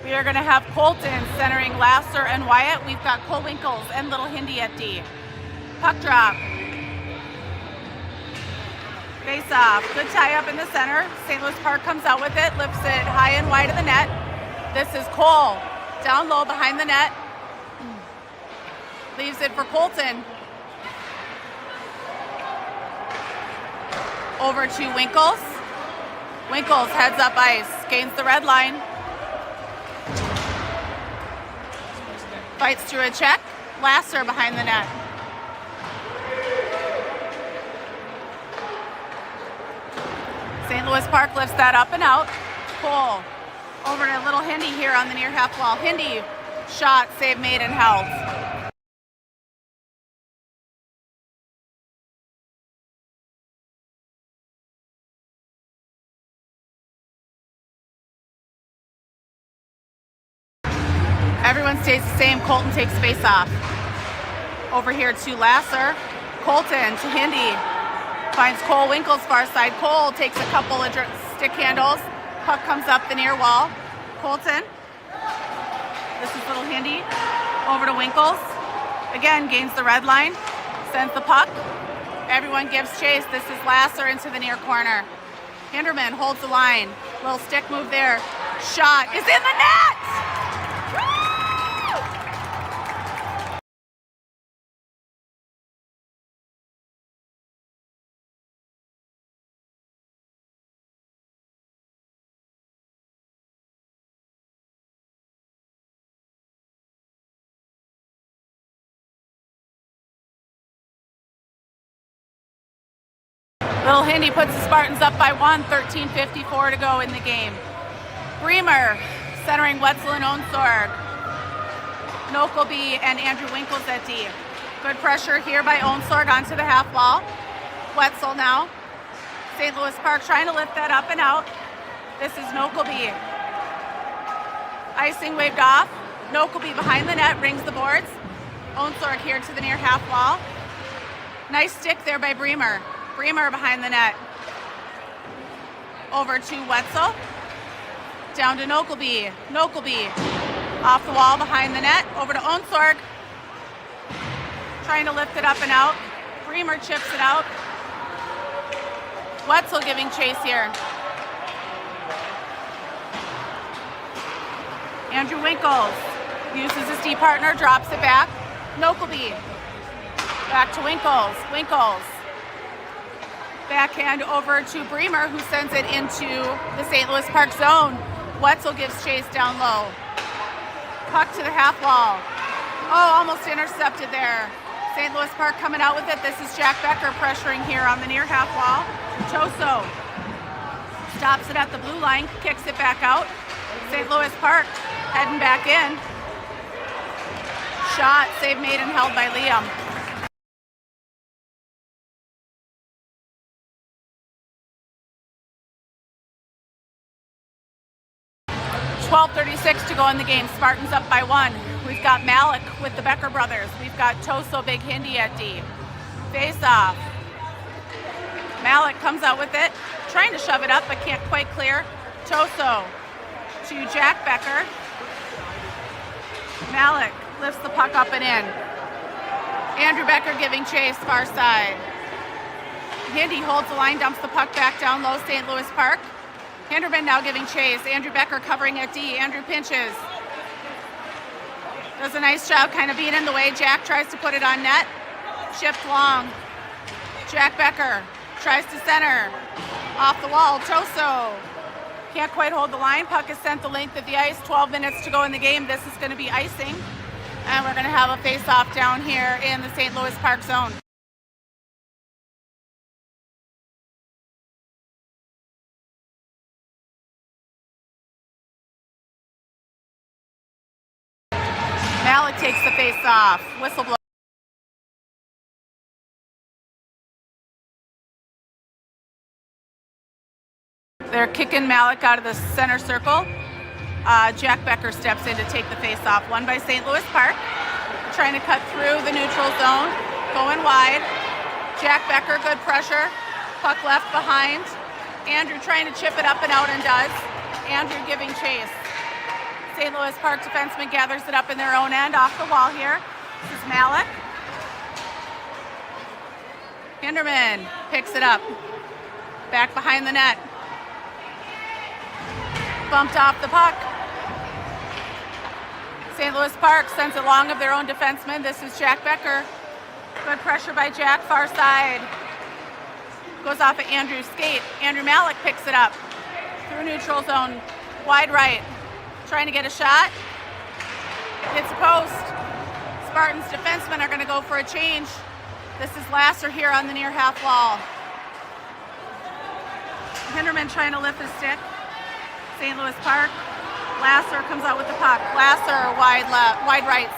We are going to have Colton centering Lasser and Wyatt. We've got Cole Winkles and Little Hindi at D. Puck drop. Face off. Good tie up in the center. St. Louis Park comes out with it, lifts it high and wide of the net. This is Cole. Down low behind the net. Leaves it for Colton. Over to Winkles. Winkles heads up ice. Gains the red line. Fights through a check. Lasser behind the net. St. Louis Park lifts that up and out. Cole over to Little Hindi here on the near half wall. Hindi, shot, save made and held. Everyone stays the same. Colton takes face off. Over here to Lasser. Colton to Hindi. Finds Cole Winkles far side. Cole takes a couple of stick handles. Puck comes up the near wall. Colton. This is Little Hindi. Over to Winkles. Again, gains the red line. Sends the puck. Everyone gives chase. This is Lasser into the near corner. Hinderman holds the line. Little stick move there. Shot is in the net! Little Hindi puts the Spartans up by 1, 13:54 to go in the game. Bremer centering Wetzel and Onsorg. Nokelby and Andrew Winkles at D. Good pressure here by Onsorg onto the half wall. Wetzel now. St. Louis Park trying to lift that up and out. This is Nokelby. Icing waved off. Nokelby behind the net, rings the boards. Onsorg here to the near half wall. Nice stick there by Bremer. Bremer behind the net. Over to Wetzel. Down to Nokelby. Nokelby off the wall behind the net. Over to Onsorg. Trying to lift it up and out. Bremer chips it out. Wetzel giving chase here. Andrew Winkles uses his D partner, drops it back. Nokelby. Back to Winkles. Winkles. Backhand over to Bremer, who sends it into the St. Louis Park zone. Wetzel gives chase down low. Puck to the half wall. Oh, almost intercepted there. St. Louis Park coming out with it. This is Jack Becker pressuring here on the near half wall. Toso stops it at the blue line, kicks it back out. St. Louis Park heading back in. Shot, save made and held by Liam. 12:36 to go in the game. Spartans up by 1. We've got Malik with the Becker brothers. We've got Toso Big Hindi at D. Face off. Malik comes out with it, trying to shove it up, but can't quite clear. Toso to Jack Becker. Malik lifts the puck up and in. Andrew Becker giving chase, far side. Hindi holds the line, dumps the puck back down low, St. Louis Park. Hinderman now giving chase. Andrew Becker covering at D. Andrew pinches. Does a nice job kind of being in the way. Jack tries to put it on net. Shipped long. Jack Becker tries to center. Off the wall. Toso can't quite hold the line. Puck is sent the length of the ice. 12 minutes to go in the game. This is going to be icing. And we're going to have a face-off down here in the St. Louis Park zone. Malik takes the face off. Whistle blow. They're kicking Malik out of the center circle. Jack Becker steps in to take the face off. Won by St. Louis Park. Trying to cut through the neutral zone. Going wide. Jack Becker, good pressure. Puck left behind. Andrew trying to chip it up and out and does. Andrew giving chase. St. Louis Park defenseman gathers it up in their own end off the wall here. This is Malik. Hinderman picks it up. Back behind the net. Bumped off the puck. St. Louis Park sends it long of their own defenseman. This is Jack Becker. Good pressure by Jack, far side. Goes off at Andrew's skate. Andrew Malik picks it up. Through neutral zone, wide right. Trying to get a shot. Hits a post. Spartans defensemen are going to go for a change. This is Lasser here on the near half wall. Hinderman trying to lift his stick. St. Louis Park. Lasser comes out with the puck. Lasser wide left, wide right,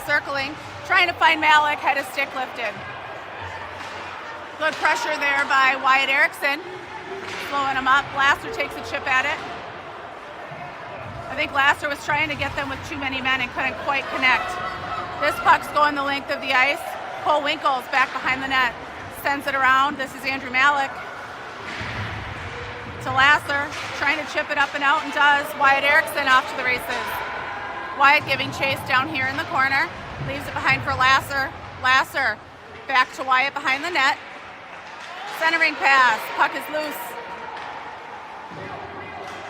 circling. Trying to find Malik, had his stick lifted. Good pressure there by Wyatt Erickson. Slowing him up. Lasser takes a chip at it. I think Lasser was trying to get them with too many men and couldn't quite connect. This puck's going the length of the ice. Cole Winkles back behind the net. Sends it around. This is Andrew Malik. To Lasser, trying to chip it up and out and does. Wyatt Erickson off to the races. Wyatt giving chase down here in the corner. Leaves it behind for Lasser. Lasser back to Wyatt behind the net. Centering pass. Puck is loose.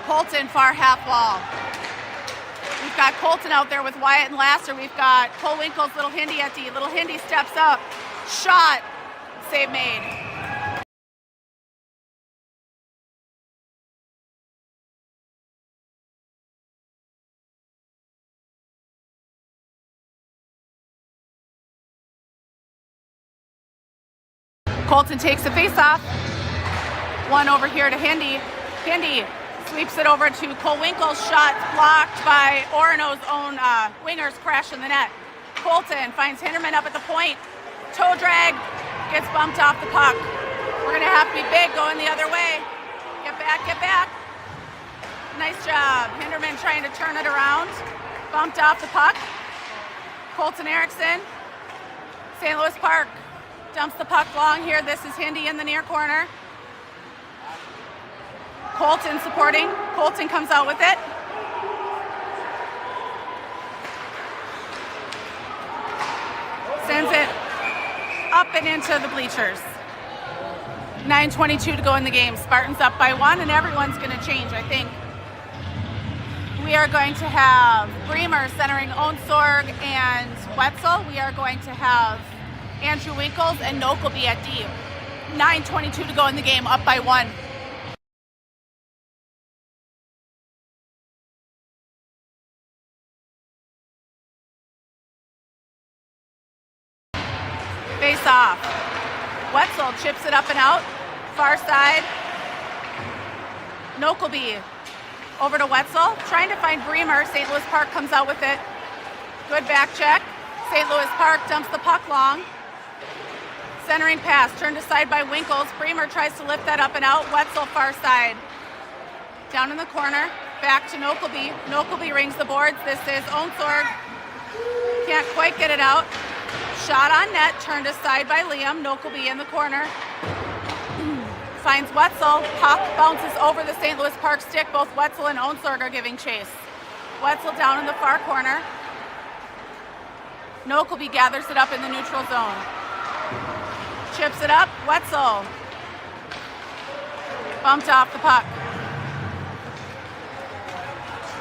Colton far half wall. We've got Colton out there with Wyatt and Lasser. We've got Cole Winkles, little Hindy at D. Little Hindy steps up. Shot. Save made. Colton takes the face-off. One over here to Hindy. Hindy sweeps it over to Cole Winkles. Shot blocked by Orono's own wingers, crash in the net. Colton finds Hinderman up at the point. Toe drag, gets bumped off the puck. We're gonna have to be big going the other way. Get back, get back. Nice job. Hinderman trying to turn it around. Bumped off the puck. Colton Erickson. St. Louis Park dumps the puck long here. This is Hindy in the near corner. Colton supporting. Colton comes out with it. Sends it up and into the bleachers. 9:22 to go in the game. Spartans up by 1, and everyone's going to change, I think. We are going to have Bremer centering Onsorg and Wetzel. We are going to have Andrew Winkles and Nokelby at D. 9:22 to go in the game, up by 1. Face off. Wetzel chips it up and out. Far side. Nokelby over to Wetzel. Trying to find Bremer. St. Louis Park comes out with it. Good back check. St. Louis Park dumps the puck long. Centering pass, turned aside by Winkles. Bremer tries to lift that up and out. Wetzel far side. Down in the corner, back to Nokelby. Nokelby rings the boards. This is Onsorg. Can't quite get it out. Shot on net, turned aside by Liam. Nokelby in the corner. Finds Wetzel. Puck bounces over the St. Louis Park stick. Both Wetzel and Onsorg are giving chase. Wetzel down in the far corner. Nokelby gathers it up in the neutral zone. Chips it up. Wetzel. Bumped off the puck.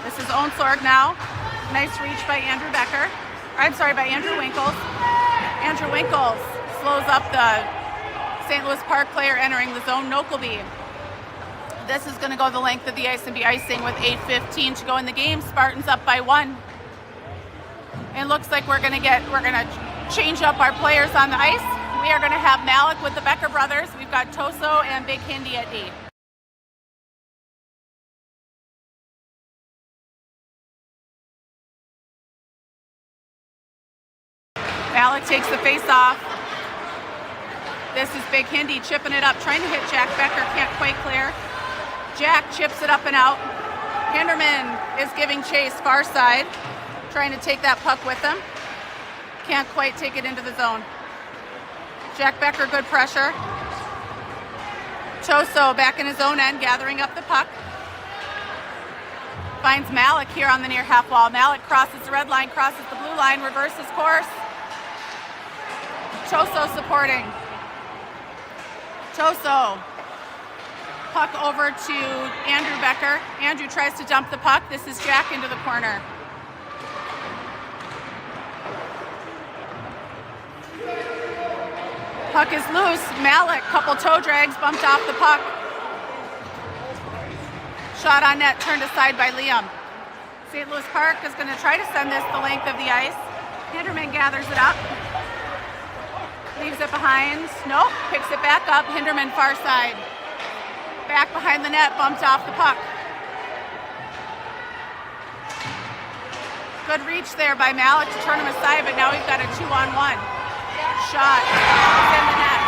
This is Onsorg now. Nice reach by Andrew Becker. I'm sorry, by Andrew Winkles. Andrew Winkles slows up the St. Louis Park player entering the zone, Nokelby. This is going to go the length of the ice and be icing with 8:15 to go in the game. Spartans up by 1. It looks like we're going to change up our players on the ice. We are going to have Malik with the Becker brothers. We've got Toso and Big Hindy at D. Malik takes the face off. This is Big Hindy chipping it up, trying to hit Jack Becker, can't quite clear. Jack chips it up and out. Hinderman is giving chase far side, trying to take that puck with him. Can't quite take it into the zone. Jack Becker, good pressure. Choso back in his own end, gathering up the puck. Finds Malik here on the near half wall. Malik crosses the red line, crosses the blue line, reverses course. Choso supporting. Choso. Puck over to Andrew Becker. Andrew tries to dump the puck. This is Jack into the corner. Puck is loose. Malik, couple toe drags, bumped off the puck. Shot on net, turned aside by Liam. St. Louis Park is going to try to send this the length of the ice. Hinderman gathers it up. Leaves it behind. Nope, picks it back up. Hinderman far side. Back behind the net, bumped off the puck. Good reach there by Malik to turn him aside, but now we've got a 2-on-1. Shot. It's in the net.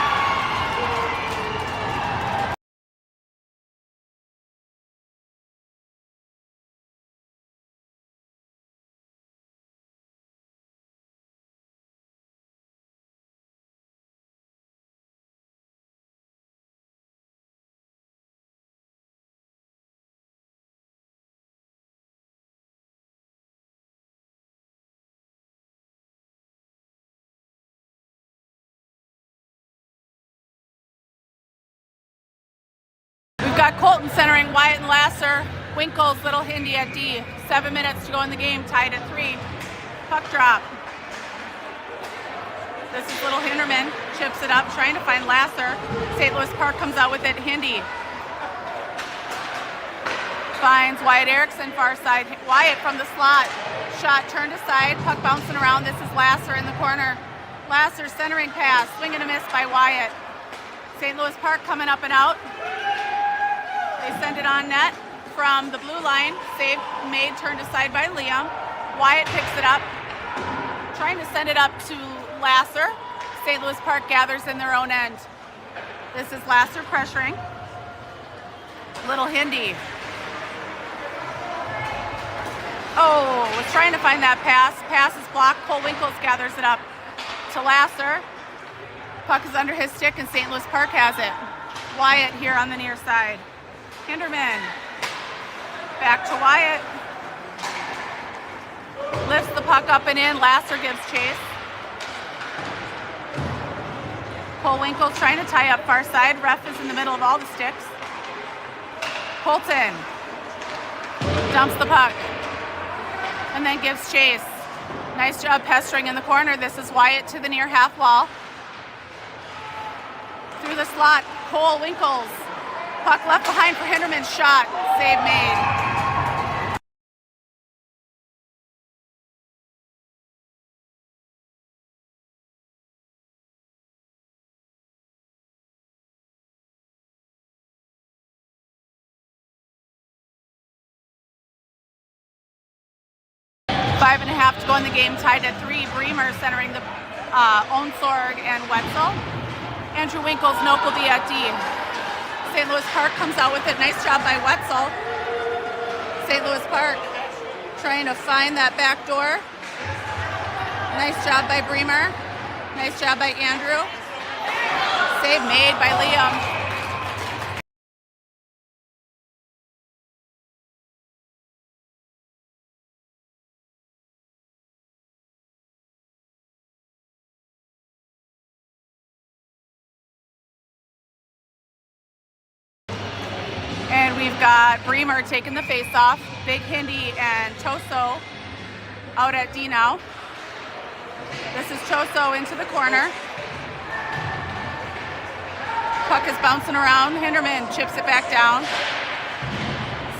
Got Colton centering Wyatt and Lasser. Winkles, Little Hindi at D. 7 minutes to go in the game, tied at 3. Puck drop. This is Little Hinderman, chips it up, trying to find Lasser. St. Louis Park comes out with it, Hindi. Finds Wyatt Erickson, far side. Wyatt from the slot. Shot turned aside, puck bouncing around. This is Lasser in the corner. Lasser centering pass, swing and a miss by Wyatt. St. Louis Park coming up and out. They send it on net from the blue line. Save made, turned aside by Liam. Wyatt picks it up, trying to send it up to Lasser. St. Louis Park gathers in their own end. This is Lasser pressuring. Little Hindi. Oh, was trying to find that pass. Pass is blocked. Cole Winkles gathers it up to Lasser. Puck is under his stick and St. Louis Park has it. Wyatt here on the near side. Hinderman, back to Wyatt, lifts the puck up and in. Lasser gives chase. Cole Winkles trying to tie up far side. Ref is in the middle of all the sticks. Colton dumps the puck and then gives chase. Nice job pestering in the corner. This is Wyatt to the near half wall. Through the slot, Cole Winkles. Puck left behind for Hinderman, shot, save made. Five and a half to go in the game, tied at 3. Bremer centering the Onsorg and Wetzel. Andrew Winkles, Nokeldy at D. St. Louis Park comes out with it. Nice job by Wetzel. St. Louis Park trying to find that back door. Nice job by Bremer. Nice job by Andrew. Save made by Liam. And we've got Bremer taking the face-off. Big Hindi and Choso out at D now. This is Choso into the corner. Puck is bouncing around. Hinderman chips it back down.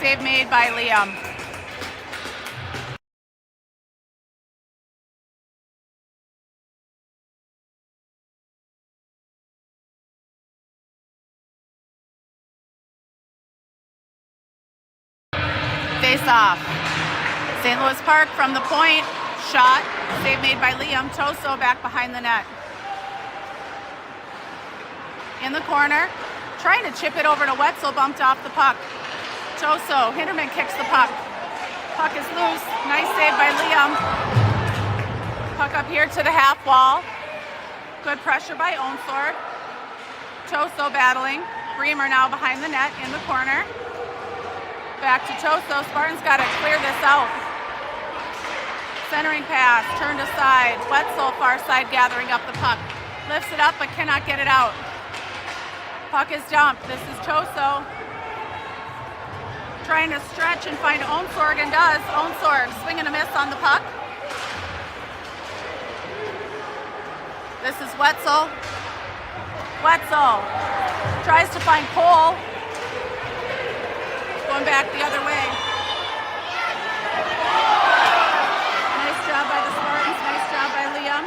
Save made by Liam. Face-off. St. Louis Park from the point. Shot. Save made by Liam. Choso back behind the net. In the corner. Trying to chip it over to Wetzel. Bumped off the puck. Choso. Hinderman kicks the puck. Puck is loose. Nice save by Liam. Puck up here to the half wall. Good pressure by Onsorg. Choso battling. Bremer now behind the net in the corner. Back to Toso. Spartans got to clear this out. Centering pass, turned aside. Wetzel far side gathering up the puck. Lifts it up but cannot get it out. Puck is dumped. This is Toso trying to stretch and find Onsorg, and does. Onsorg swing and a miss on the puck. This is Wetzel. Wetzel tries to find Cole. Going back the other way. Nice job by the Spartans. Nice job by Liam.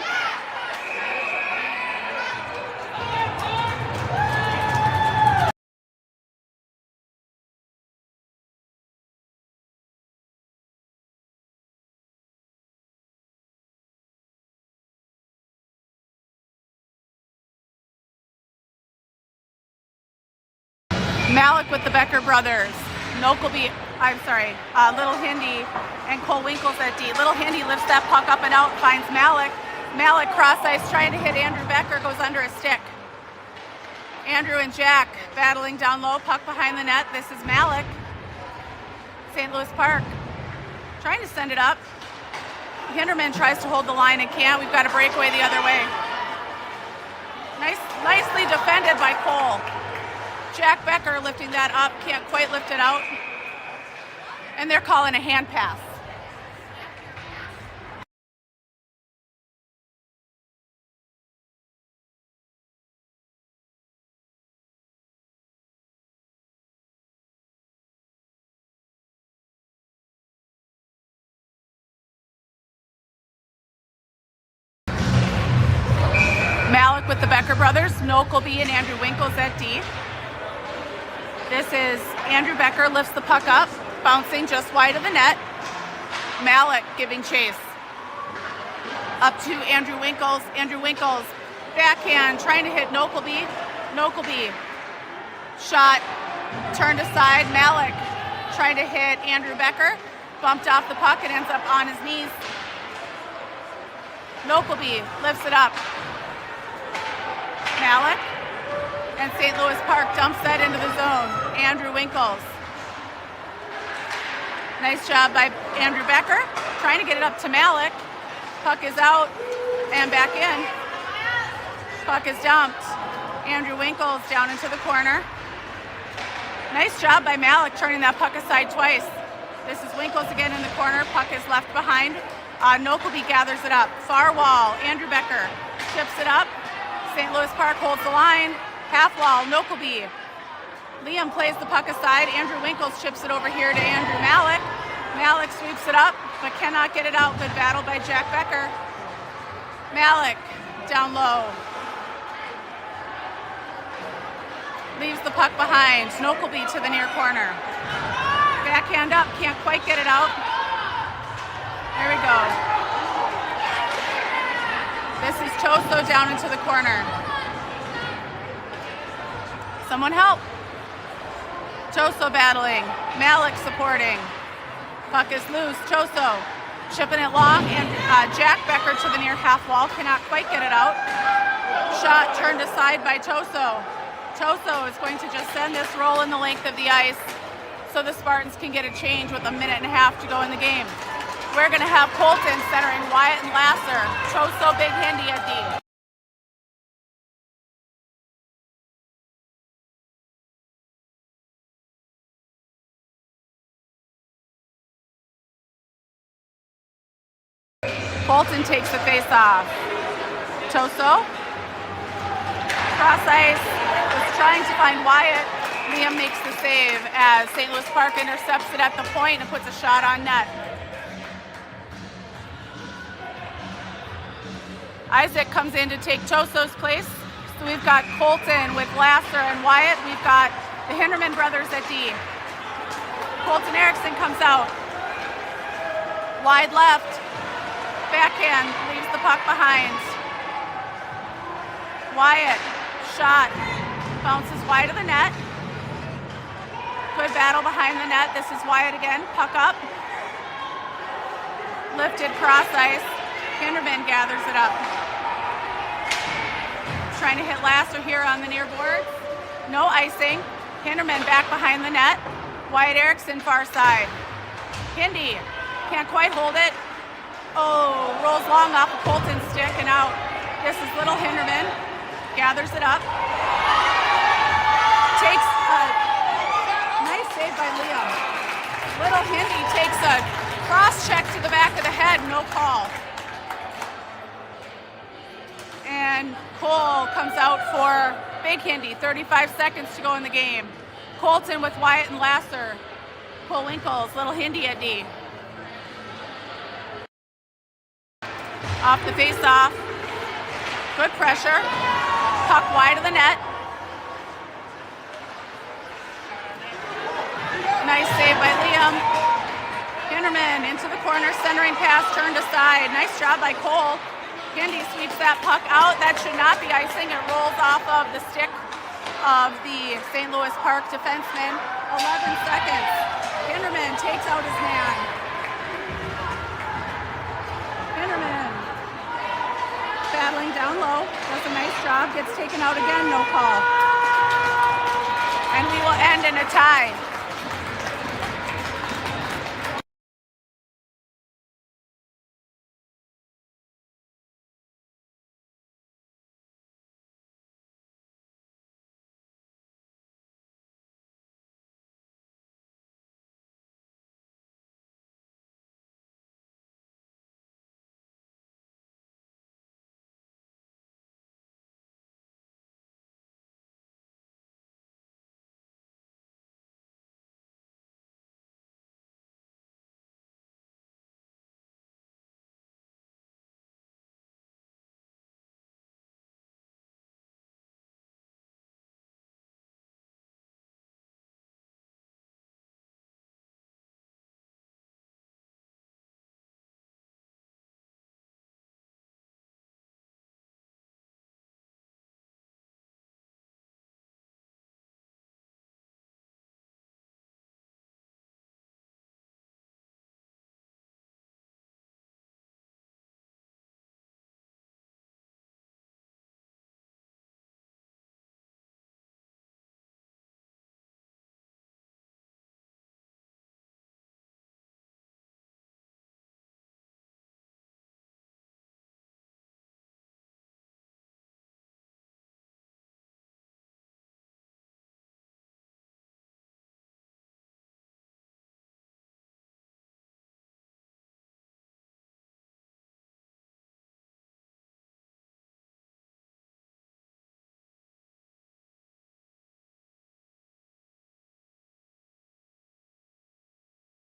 Malik with the Becker brothers. Little Hindy and Cole Winkles at D. Little Hindy lifts that puck up and out, finds Malik. Malik cross ice trying to hit Andrew Becker, goes under a stick. Andrew and Jack battling down low, puck behind the net. This is Malik. St. Louis Park trying to send it up. Hinderman tries to hold the line and can't. We've got a breakaway the other way. Nicely defended by Cole. Jack Becker lifting that up, can't quite lift it out. And they're calling a hand pass. Malik with the Becker brothers, Nokelby and Andrew Winkles at D. This is Andrew Becker, lifts the puck up, bouncing just wide of the net. Malik giving chase. Up to Andrew Winkles. Andrew Winkles, backhand, trying to hit Nokelby. Nokelby, shot, turned aside. Malik trying to hit Andrew Becker. Bumped off the puck and ends up on his knees. Nokelby lifts it up. Malik. And St. Louis Park dumps that into the zone. Andrew Winkles. Nice job by Andrew Becker. Trying to get it up to Malik. Puck is out and back in. Puck is dumped. Andrew Winkles down into the corner. Nice job by Malik turning that puck aside twice. This is Winkles again in the corner. Puck is left behind. Nokelby gathers it up. Far wall. Andrew Becker chips it up. St. Louis Park holds the line. Half wall, Nokelby. Liam plays the puck aside. Andrew Winkles chips it over here to Andrew Malik. Malik sweeps it up, but cannot get it out. Good battle by Jack Becker. Malik down low. Leaves the puck behind. Nokelby to the near corner. Backhand up, can't quite get it out. There we go. This is Toso down into the corner. Someone help. Toso battling. Malik supporting. Puck is loose. Toso chipping it long, and Jack Becker to the near half wall. Cannot quite get it out. Shot turned aside by Toso. Toso is going to just send this roll in the length of the ice so the Spartans can get a change with a minute and a half to go in the game. We're going to have Colton centering Wyatt and Lasser. Toso, Big Hindy at D. Colton takes the face off. Toso. Cross ice. Was trying to find Wyatt. Liam makes the save as St. Louis Park intercepts it at the point and puts a shot on net. Isaac comes in to take Toso's place. So we've got Colton with Lasser and Wyatt. We've got the Hinderman brothers at D. Colton Erickson comes out. Wide left. Backhand, leaves the puck behind. Wyatt, shot, bounces wide of the net. Good battle behind the net. This is Wyatt again, puck up. Lifted cross ice. Hinderman gathers it up. Trying to hit Lasser here on the near board. No icing. Hinderman back behind the net. Wyatt Erickson far side. Hindi can't quite hold it. Oh, rolls long off of Colton's stick and out. This is little Hinderman. Gathers it up. Takes a nice save by Liam. Little Hindi takes a cross check to the back of the head, no call. And Cole comes out for Big Hindi, 35 seconds to go in the game. Colton with Wyatt and Lasser. Cole Winkles, little Hindi at D. Off the face-off. Good pressure. Puck wide of the net. Nice save by Liam. Hinderman into the corner, centering pass, turned aside. Nice job by Cole. Hindi sweeps that puck out. That should not be icing. It rolls off of the stick of the St. Louis Park defenseman. 11 seconds. Hinderman takes out his man. Hinderman battling down low. Does a nice job. Gets taken out again. No call. And we will end in a tie.